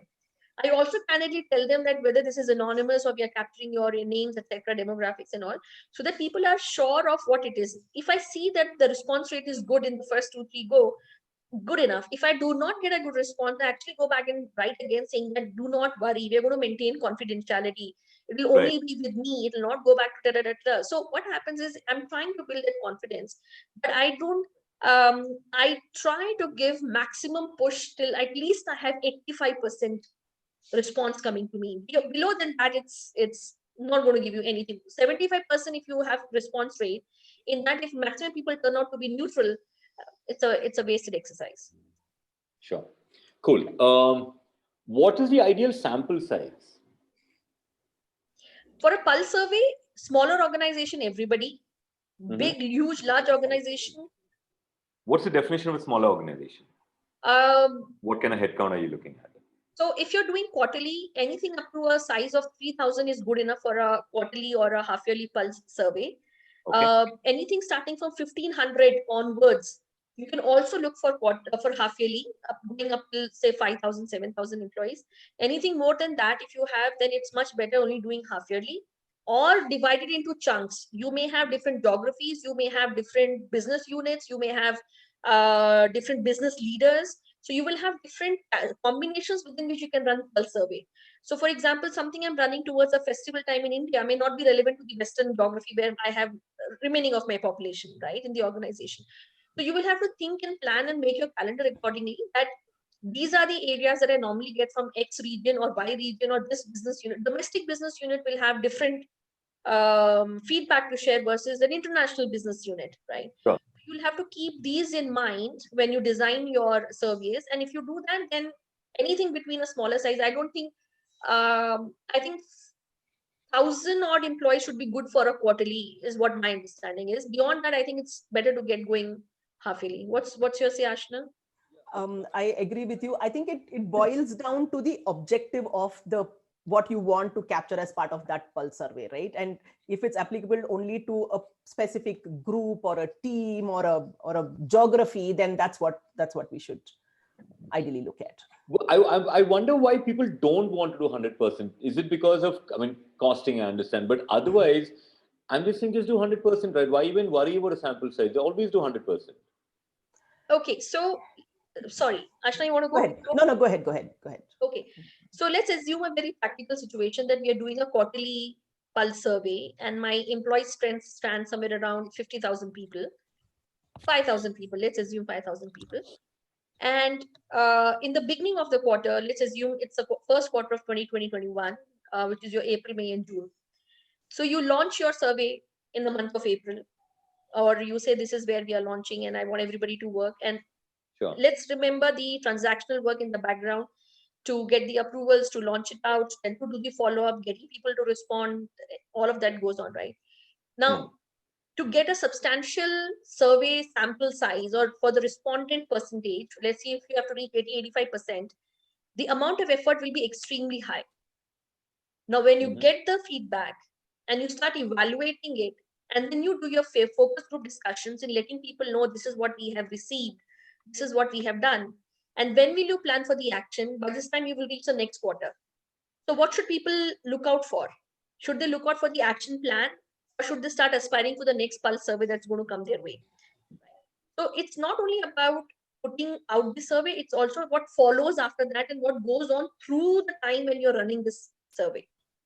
I also candidly tell them that whether this is anonymous or we are capturing your names, etc., demographics and all, so that people are sure of what it is. If I see that the response rate is good in the first 2-3 go, good enough. If I do not get a good response, I actually go back and write again saying that do not worry, we're going to maintain confidentiality. It will only be with me. It will not go back to da-da-da-da. So what happens is I'm trying to build that confidence, but I don't. I try to give maximum push till at least I have 85% response coming to me. Below than that, it's not going to give you anything. 75% if you have response rate. In that, if maximum people turn out to be neutral, it's a wasted exercise. Sure. Cool. What is the ideal sample size? For a pulse survey, smaller organization, everybody. Big, huge, large organization. What's the definition of a smaller organization? What kind of headcount are you looking at? So if you're doing quarterly, anything up to a size of 3,000 is good enough for a quarterly or a half-yearly pulse survey. Okay. Anything starting from 1,500 onwards, you can also look for half-yearly, going up to say 5,000, 7,000 employees. Anything more than that, if you have, then it's much better only doing half-yearly or divided into chunks. You may have different geographies, you may have different business units, you may have different business leaders. So you will have different combinations within which you can run pulse survey. So for example, something I'm running towards a festival time in India may not be relevant to the Western geography where I have remaining of my population, right, in the organization. So you will have to think and plan and make your calendar accordingly that these are the areas that I normally get from X region or Y region or this business unit. Domestic business unit will have different feedback to share versus an international business unit, right? Sure. You'll have to keep these in mind when you design your surveys. And if you do that, then anything between a smaller size, I don't think I think 1,000 odd employees should be good for a quarterly, is what my understanding is. Beyond that, I think it's better to get going half-yearly. What's your say, Ashna? I agree with you. I think it boils down to the objective of the what you want to capture as part of that pulse survey, right? And if it's applicable only to a specific group or a team or a geography, then that's what we should ideally look at. Well, I wonder why people don't want to do 100%. Is it because of, I mean, costing, I understand, but otherwise, I'm just saying just do 100%, right? Why even worry about a sample size? They always do 100%. Okay, so sorry, Ashna, you want to Go go? ahead. No, go ahead. Okay, so let's assume a very practical situation that we are doing a quarterly pulse survey and my employee strength stands somewhere around 50,000 people, 5,000 people, let's assume 5,000 people. And in the beginning of the quarter, let's assume it's the first quarter of 2020-21, which is your April, May, and June. So you launch your survey in the month of April, or you say this is where we are launching and I want everybody to work. And Sure. let's remember the transactional work in the background to get the approvals, to launch it out, and to do the follow-up, getting people to respond. All of that goes on, right? Now, to get a substantial survey sample size or for the respondent percentage, let's see if you have to reach 80-85%, the amount of effort will be extremely high. Now, when you get the feedback and you start evaluating it, and then you do your focus group discussions and letting people know this is what we have received, this is what we have done. And when will you plan for the action? By this time, you will reach the next quarter. So what should people look out for? Should they look out for the action plan, or should they start aspiring for the next pulse survey that's going to come their way? So it's not only about putting out the survey, it's also what follows after that and what goes on through the time when you're running this survey.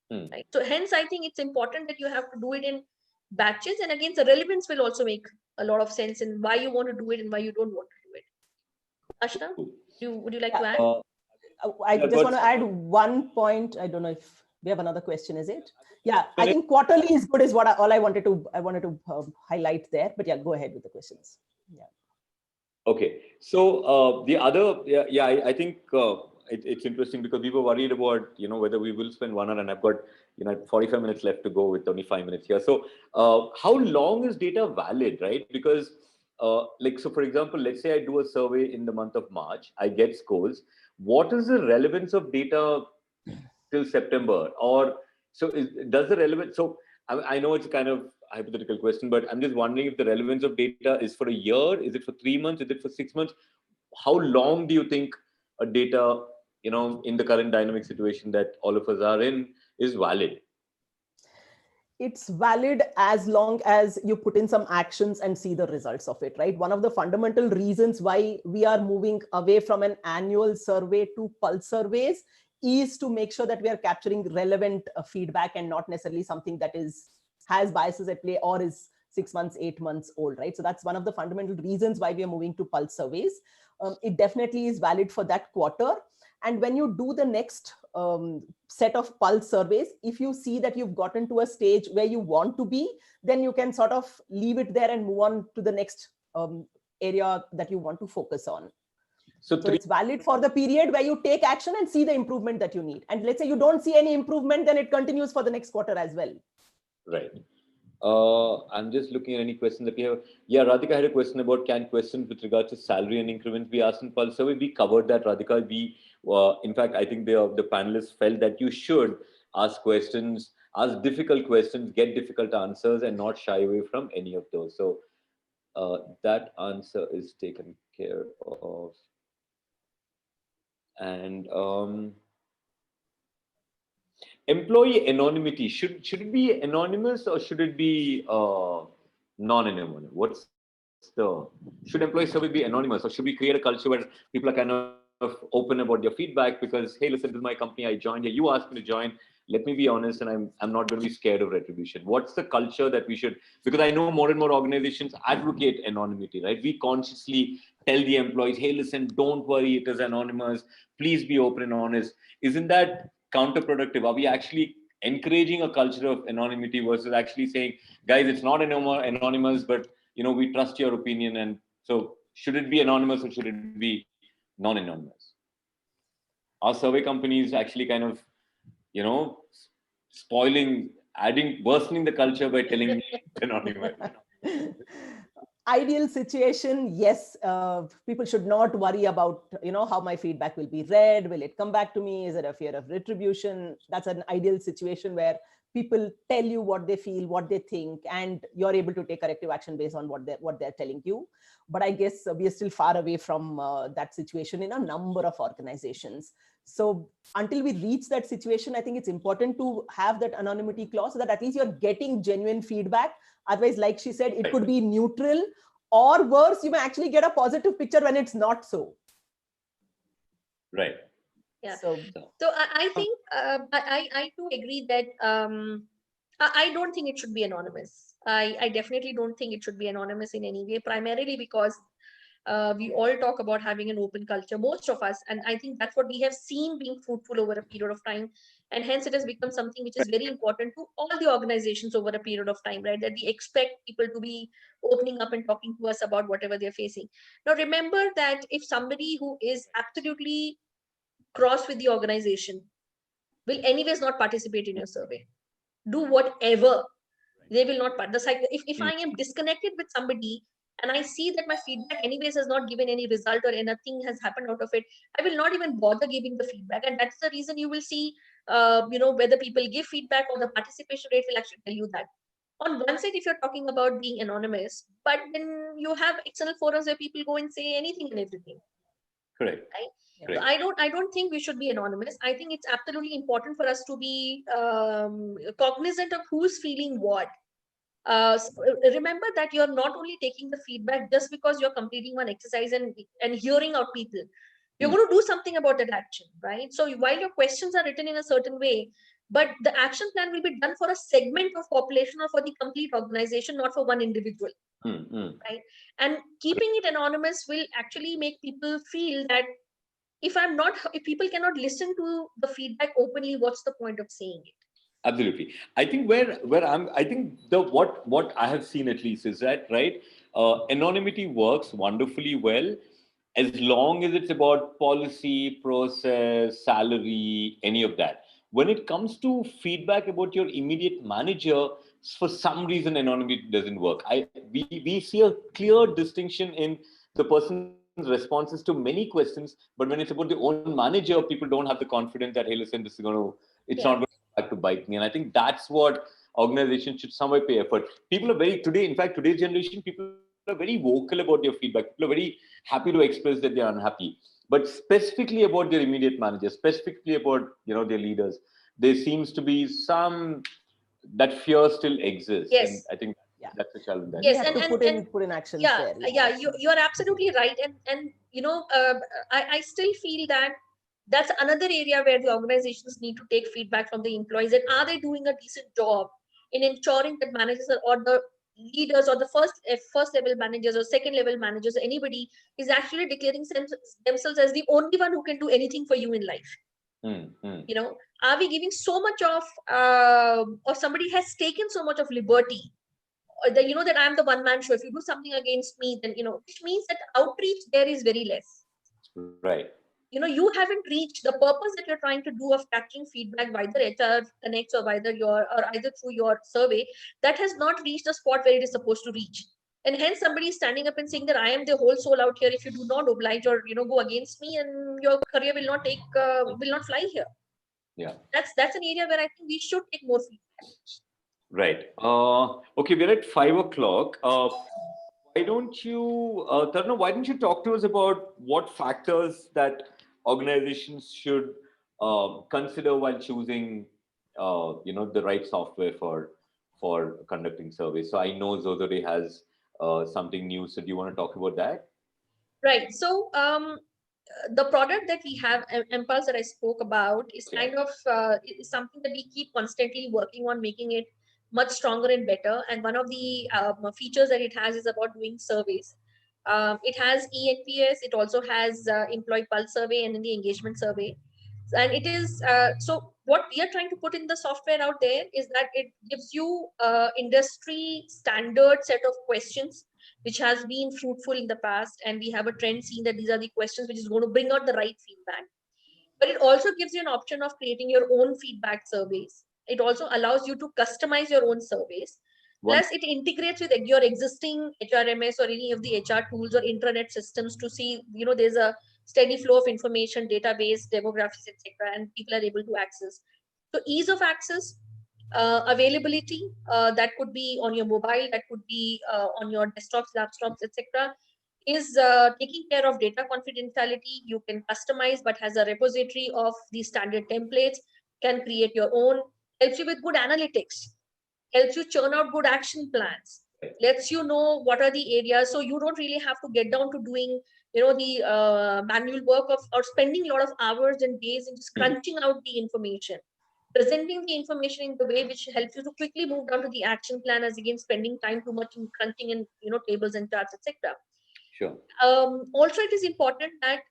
Right? So hence, I think it's important that you have to do it in batches. And again, the relevance will also make a lot of sense in why you want to do it and why you don't want to do it. Ashna, would you like to add? I just want to add one point. I don't know if we have another question, is it? Yeah, I think quarterly is good is what all I wanted to highlight there. But yeah, go ahead with the questions. Yeah. Okay, so the other, I think it's interesting because we were worried about, whether we will spend 1 hour, and I've got, 45 minutes left to go with only 5 minutes here. So how long is data valid, right? Because so for example, let's say I do a survey in the month of March, I get scores. What is the relevance of data till September? Or does the relevance, so I know it's kind of hypothetical question, but I'm just wondering if the relevance of data is for a year, is it for 3 months, is it for 6 months? How long do you think a data, in the current dynamic situation that all of us are in, is valid? It's valid as long as you put in some actions and see the results of it, right? One of the fundamental reasons why we are moving away from an annual survey to pulse surveys is to make sure that we are capturing relevant feedback and not necessarily something that has biases at play or is 6 months, 8 months old, right? So that's one of the fundamental reasons why we are moving to pulse surveys. It definitely is valid for that quarter. And when you do the next set of pulse surveys, if you see that you've gotten to a stage where you want to be, then you can sort of leave it there and move on to the next area that you want to focus on. So it's valid for the period where you take action and see the improvement that you need. And let's say you don't see any improvement, then it continues for the next quarter as well. Right. I'm just looking at any question that we have. Yeah, Radhika had a question about can questions with regard to salary and increments be asked in pulse survey. We covered that, Radhika. In fact, I think the panelists felt that you should ask questions, ask difficult questions, get difficult answers, and not shy away from any of those. So that answer is taken care of. And employee anonymity, should it be anonymous or should it be non-anonymous? Should employee survey be anonymous, or should we create a culture where people are kind of open about their feedback because, hey, listen, this is my company, I joined here, you asked me to join, let me be honest, and I'm not going to be scared of retribution. What's the culture that we should, because I know more and more organizations advocate anonymity, right? We consciously tell the employees, hey, listen, don't worry, it is anonymous, please be open and honest. Isn't that counterproductive? Are we actually encouraging a culture of anonymity versus actually saying, guys, it's not anonymous, but we trust your opinion? And so should it be anonymous or should it be non-anonymous? Are survey companies actually kind of spoiling, worsening the culture by telling me it's anonymous. Ideal situation, yes, people should not worry about, how my feedback will be read. Will it come back to me? Is it a fear of retribution? That's an ideal situation where people tell you what they feel, what they think, and you're able to take corrective action based on what they're telling you. But I guess we are still far away from that situation in a number of organizations. So until we reach that situation, I think it's important to have that anonymity clause so that at least you're getting genuine feedback. Otherwise, like she said, it could be neutral, or worse, you may actually get a positive picture when it's not so. Right. Yeah. So I think I too agree that I don't think it should be anonymous. I definitely don't think it should be anonymous in any way, primarily because we all talk about having an open culture, most of us, and I think that's what we have seen being fruitful over a period of time, and hence it has become something which is very important to all the organizations over a period of time, right? That we expect people to be opening up and talking to us about whatever they're facing. Now, remember that if somebody who is absolutely cross with the organization will anyways not participate in your survey, do whatever, they will not part. If I am disconnected with somebody and I see that my feedback anyways has not given any result or anything has happened out of it, I will not even bother giving the feedback. And that's the reason you will see whether people give feedback or the participation rate will actually tell you that. On one side, if you're talking about being anonymous, but then you have external forums where people go and say anything and everything. Correct. Right? Correct. So I don't think we should be anonymous. I think it's absolutely important for us to be cognizant of who's feeling what. Remember that you're not only taking the feedback just because you're completing one exercise and hearing out people. You're going to do something about that action, right? So while your questions are written in a certain way, but the action plan will be done for a segment of population or for the complete organization, not for one individual. Right? And keeping it anonymous will actually make people feel that if people cannot listen to the feedback openly, what's the point of saying it? Absolutely. I think I think what I have seen at least is that, right, anonymity works wonderfully well as long as it's about policy, process, salary, any of that. When it comes to feedback about your immediate manager, for some reason, anonymity doesn't work. We see a clear distinction in the person's responses to many questions, but when it's about the own manager, people don't have the confidence that, hey, listen, it's not going to bite me. And I think that's what organizations should somewhere pay effort. People are today's generation, people are very vocal about their feedback. People are very happy to express that they are unhappy. But specifically about their immediate managers, specifically about their leaders, there seems to be that fear still exists. Yes. And I think that's the challenge. Yes, and put in actions there. You're absolutely right. And I still feel that that's another area where the organizations need to take feedback from the employees. And are they doing a decent job in ensuring that managers or the leaders or the first level managers or second level managers or anybody is actually declaring themselves as the only one who can do anything for you in life? Are we giving so much of or somebody has taken so much of liberty that I'm the one man show? If you do something against me, then which means that outreach there is very less. Right. You haven't reached the purpose that you're trying to do of capturing feedback by the HR connects or either through your survey. That has not reached the spot where it is supposed to reach. And hence somebody is standing up and saying that I am the whole soul out here. If you do not oblige or go against me, and your career will not fly here. Yeah. That's an area where I think we should take more feedback. Right. Okay, we're at 5:00. Why don't you, Tarna, why don't you talk to us about what factors that organizations should consider while choosing, the right software for conducting surveys? So I know Zozore has something new. So do you want to talk about that? Right. So the product that we have, Impulse, that I spoke about, is kind of is something that we keep constantly working on, making it much stronger and better. And one of the features that it has is about doing surveys. It has ENPS. It also has Employee Pulse Survey and then the engagement survey. And it is so what we are trying to put in the software out there is that it gives you industry standard set of questions which has been fruitful in the past, and we have a trend seeing that these are the questions which is going to bring out the right feedback. But it also gives you an option of creating your own feedback surveys. It also allows you to customize your own surveys. Plus, it integrates with your existing HRMS or any of the HR tools or intranet systems to see, there's a steady flow of information, database, demographics, etc., and people are able to access. So ease of access, availability, that could be on your mobile, that could be on your desktops, laptops, etc., is taking care of data confidentiality. You can customize, but has a repository of the standard templates, can create your own, helps you with good analytics, helps you churn out good action plans, lets you know what are the areas. So you don't really have to get down to doing, the manual work of or spending a lot of hours and days in just crunching out the information, presenting the information in the way which helps you to quickly move down to the action plan, as against spending time too much in crunching and tables and charts, etc. Sure. Also, it is important that,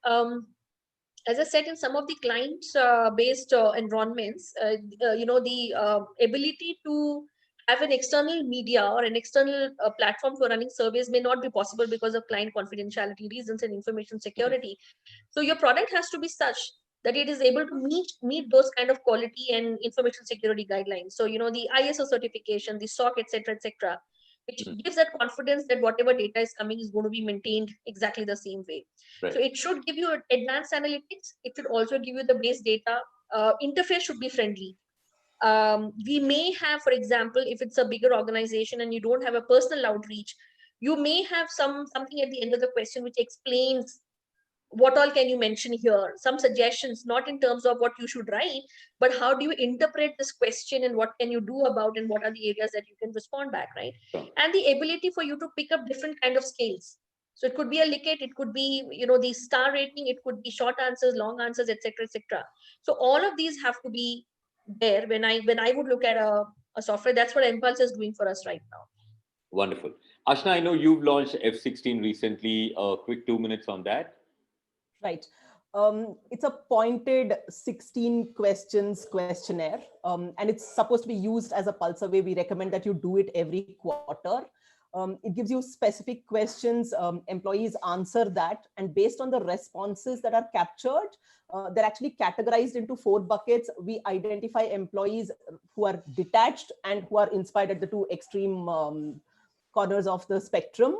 as I said, in some of the client-based environments, the ability to have an external media or an external platform for running surveys may not be possible because of client confidentiality reasons and information security. So your product has to be such that it is able to meet those kind of quality and information security guidelines. So the ISO certification, the SOC, etc., etc., which gives that confidence that whatever data is coming is going to be maintained exactly the same way. Right. So it should give you advanced analytics. It should also give you the base data. Interface should be friendly. We may have, for example, if it's a bigger organization and you don't have a personal outreach, you may have something at the end of the question which explains what all can you mention here, some suggestions, not in terms of what you should write, but how do you interpret this question and what can you do about, and what are the areas that you can respond back, right? And the ability for you to pick up different kind of scales. So it could be a Likert, it could be the star rating, it could be short answers, long answers, etc., etc. So all of these have to be there when I would look at a software. That's what Impulse is doing for us right now. Wonderful. Ashna, I know you've launched F16 recently. A quick 2 minutes on that. Right. It's a pointed 16 questions questionnaire, and it's supposed to be used as a pulse survey. We recommend that you do it every quarter. It gives you specific questions, employees answer that, and based on the responses that are captured, they're actually categorized into 4 buckets. We identify employees who are detached and who are inspired at the 2 extreme corners of the spectrum.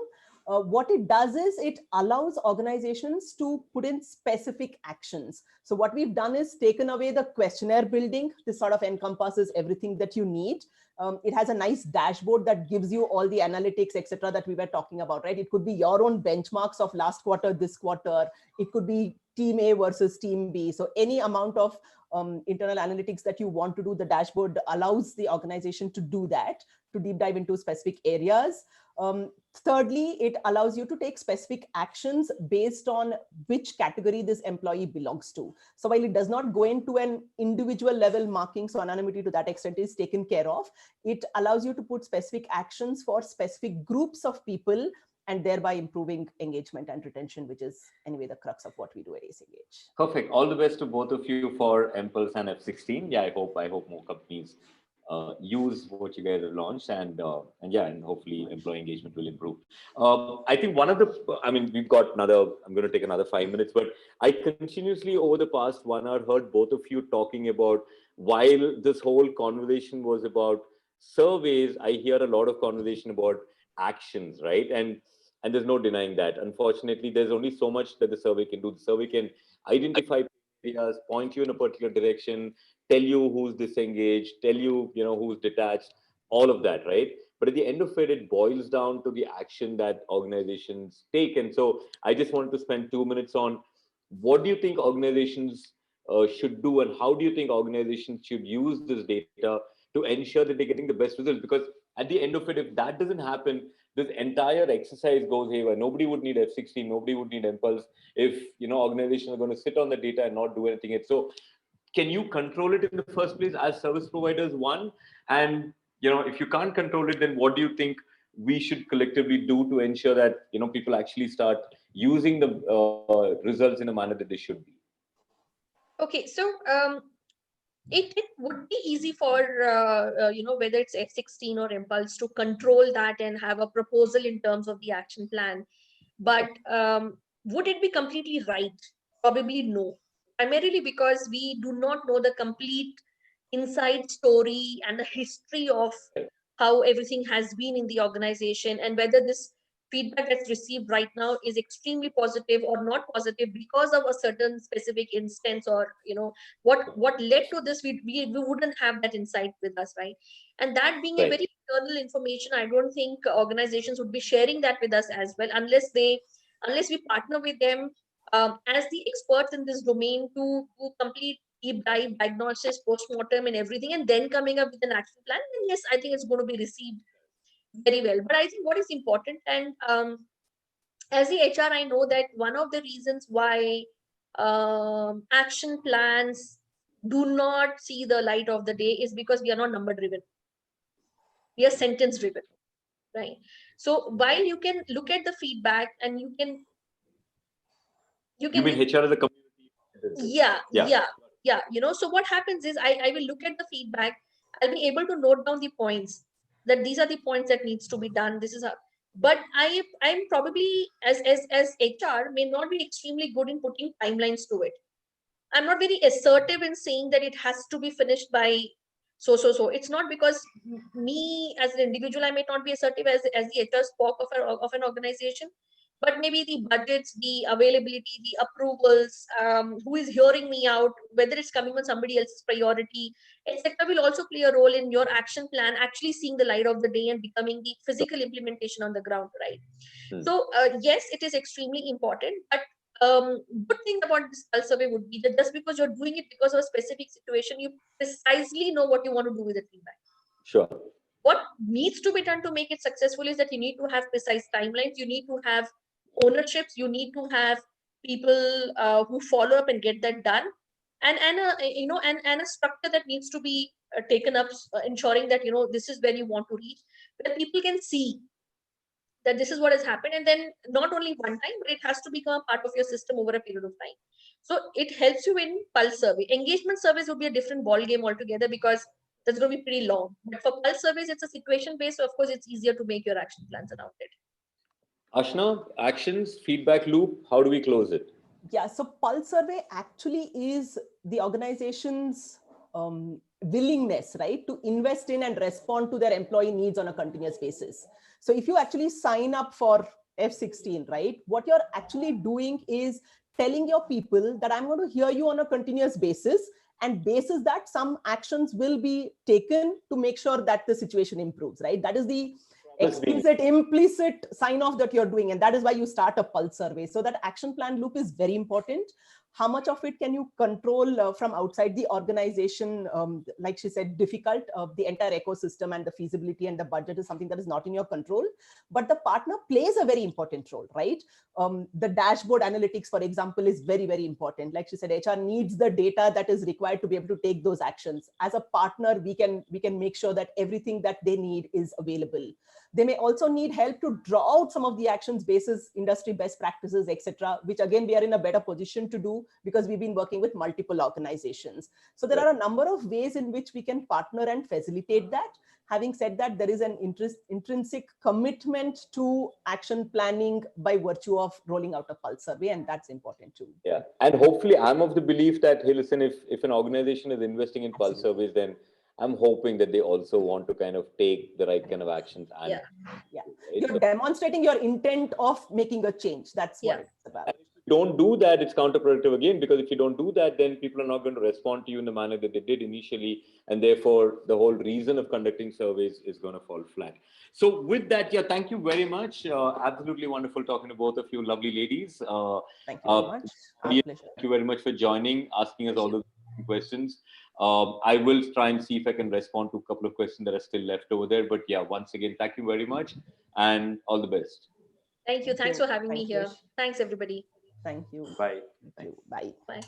What it does is it allows organizations to put in specific actions. So what we've done is taken away the questionnaire building. This sort of encompasses everything that you need. It has a nice dashboard that gives you all the analytics, etc., that we were talking about, right? It could be your own benchmarks of last quarter, this quarter. It could be team A versus team B. So any amount of internal analytics that you want to do, the dashboard allows the organization to do that, to deep dive into specific areas. Thirdly, it allows you to take specific actions based on which category this employee belongs to. So while it does not go into an individual level marking, so anonymity to that extent is taken care of, it allows you to put specific actions for specific groups of people, and thereby improving engagement and retention, which is anyway the crux of what we do at Ace Engage. Perfect. All the best to both of you for Impulse and F16. Yeah, I hope more companies use what you guys have launched, and hopefully employee engagement will improve. I think we've got I'm going to take another 5 minutes, but I continuously over the past 1 hour heard both of you talking about, while this whole conversation was about surveys, I hear a lot of conversation about actions, right? And there's no denying that. Unfortunately, there's only so much that the survey can do. The survey can identify areas, point you in a particular direction, tell you who's disengaged, tell you, who's detached, all of that, right? But at the end of it, it boils down to the action that organizations take. And so I just wanted to spend 2 minutes on, what do you think organizations should do, and how do you think organizations should use this data to ensure that they're getting the best results? Because at the end of it, if that doesn't happen, this entire exercise goes haywire. Nobody would need F16, nobody would need Impulse if organizations are going to sit on the data and not do anything. So can you control it in the first place as service providers, one? And if you can't control it, then what do you think we should collectively do to ensure that people actually start using the results in a manner that they should be? Okay, so it would be easy for whether it's F16 or Impulse to control that and have a proposal in terms of the action plan. But would it be completely right? Probably no. primarily because we do not know the complete inside story and the history of how everything has been in the organization, and whether this feedback that's received right now is extremely positive or not positive because of a certain specific instance, or what led to this. We wouldn't have that insight with us, right? And that being a Right. very internal information, I don't think organizations would be sharing that with us as well, unless we partner with them as the experts in this domain to complete deep dive diagnosis, postmortem, and everything, and then coming up with an action plan. Then yes, I think it's going to be received very well. But I think what is important, and as the HR, I know that one of the reasons why action plans do not see the light of the day is because we are not number driven. We are sentence driven, right? So while you can look at the feedback and you You mean HR as a community? yeah. So what happens is I will look at the feedback. I'll be able to note down the points, that these are the points that needs to be done. This is how, but I'm probably as HR may not be extremely good in putting timelines to it. I'm not very assertive in saying that it has to be finished by so. It's not because me as an individual, I may not be assertive as the HR spoke of an organization, but maybe the budgets, the availability, the approvals, who is hearing me out, whether it's coming on somebody else's priority, etc., will also play a role in your action plan actually seeing the light of the day and becoming the physical implementation on the ground, right? So yes, it is extremely important, but good thing about this pulse survey would be that just because you're doing it because of a specific situation, you precisely know what you want to do with the feedback. Sure. What needs to be done to make it successful is that you need to have precise timelines, you need to have ownerships, you need to have people who follow up and get that done, and a structure that needs to be taken up, ensuring that this is where you want to reach, where people can see that this is what has happened, and then not only one time, but it has to become a part of your system over a period of time. So it helps you in pulse survey. Engagement surveys would be a different ball game altogether, because that's going to be pretty long. But for pulse surveys, it's a situation based, so of course it's easier to make your action plans around it. Ashna, actions, feedback loop, how do we close it? Yeah, so pulse survey actually is the organization's willingness, right, to invest in and respond to their employee needs on a continuous basis. So if you actually sign up for F16, right, what you're actually doing is telling your people that I'm going to hear you on a continuous basis, and basis that some actions will be taken to make sure that the situation improves, right? That is the explicit, implicit sign off that you're doing. And that is why you start a pulse survey. So that action plan loop is very important. How much of it can you control from outside the organization? Like she said, difficult. The entire ecosystem and the feasibility and the budget is something that is not in your control. But the partner plays a very important role, right? The dashboard analytics, for example, is very, very important. Like she said, HR needs the data that is required to be able to take those actions. As a partner, we can make sure that everything that they need is available. They may also need help to draw out some of the actions basis industry best practices, etc., which again, we are in a better position to do because we've been working with multiple organizations. So there are a number of ways in which we can partner and facilitate that. Having said that, there is an intrinsic commitment to action planning by virtue of rolling out a pulse survey, and that's important too. Yeah, and hopefully I'm of the belief that, hey, listen, if an organization is investing in pulse surveys, then I'm hoping that they also want to kind of take the right kind of actions. And yeah. Right? You're demonstrating your intent of making a change. That's what it's about. And if you don't do that, it's counterproductive again, because if you don't do that, then people are not going to respond to you in the manner that they did initially. And therefore, the whole reason of conducting surveys is going to fall flat. So with that, yeah, thank you very much. Absolutely wonderful talking to both of you lovely ladies. Thank you very much. Our pleasure. Thank you very much for joining, asking us all those questions. I will try and see if I can respond to a couple of questions that are still left over there. But yeah, once again, thank you very much and all the best. Thank you. Thanks for having me here. Thanks, everybody. Thank you. Bye. Thank you. Bye. Bye.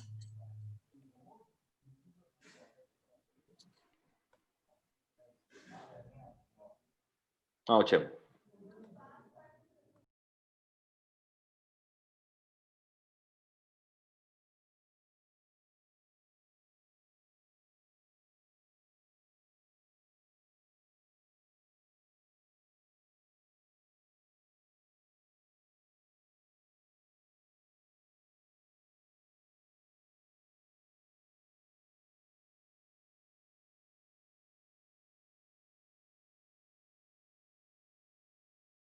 Oh, Chip.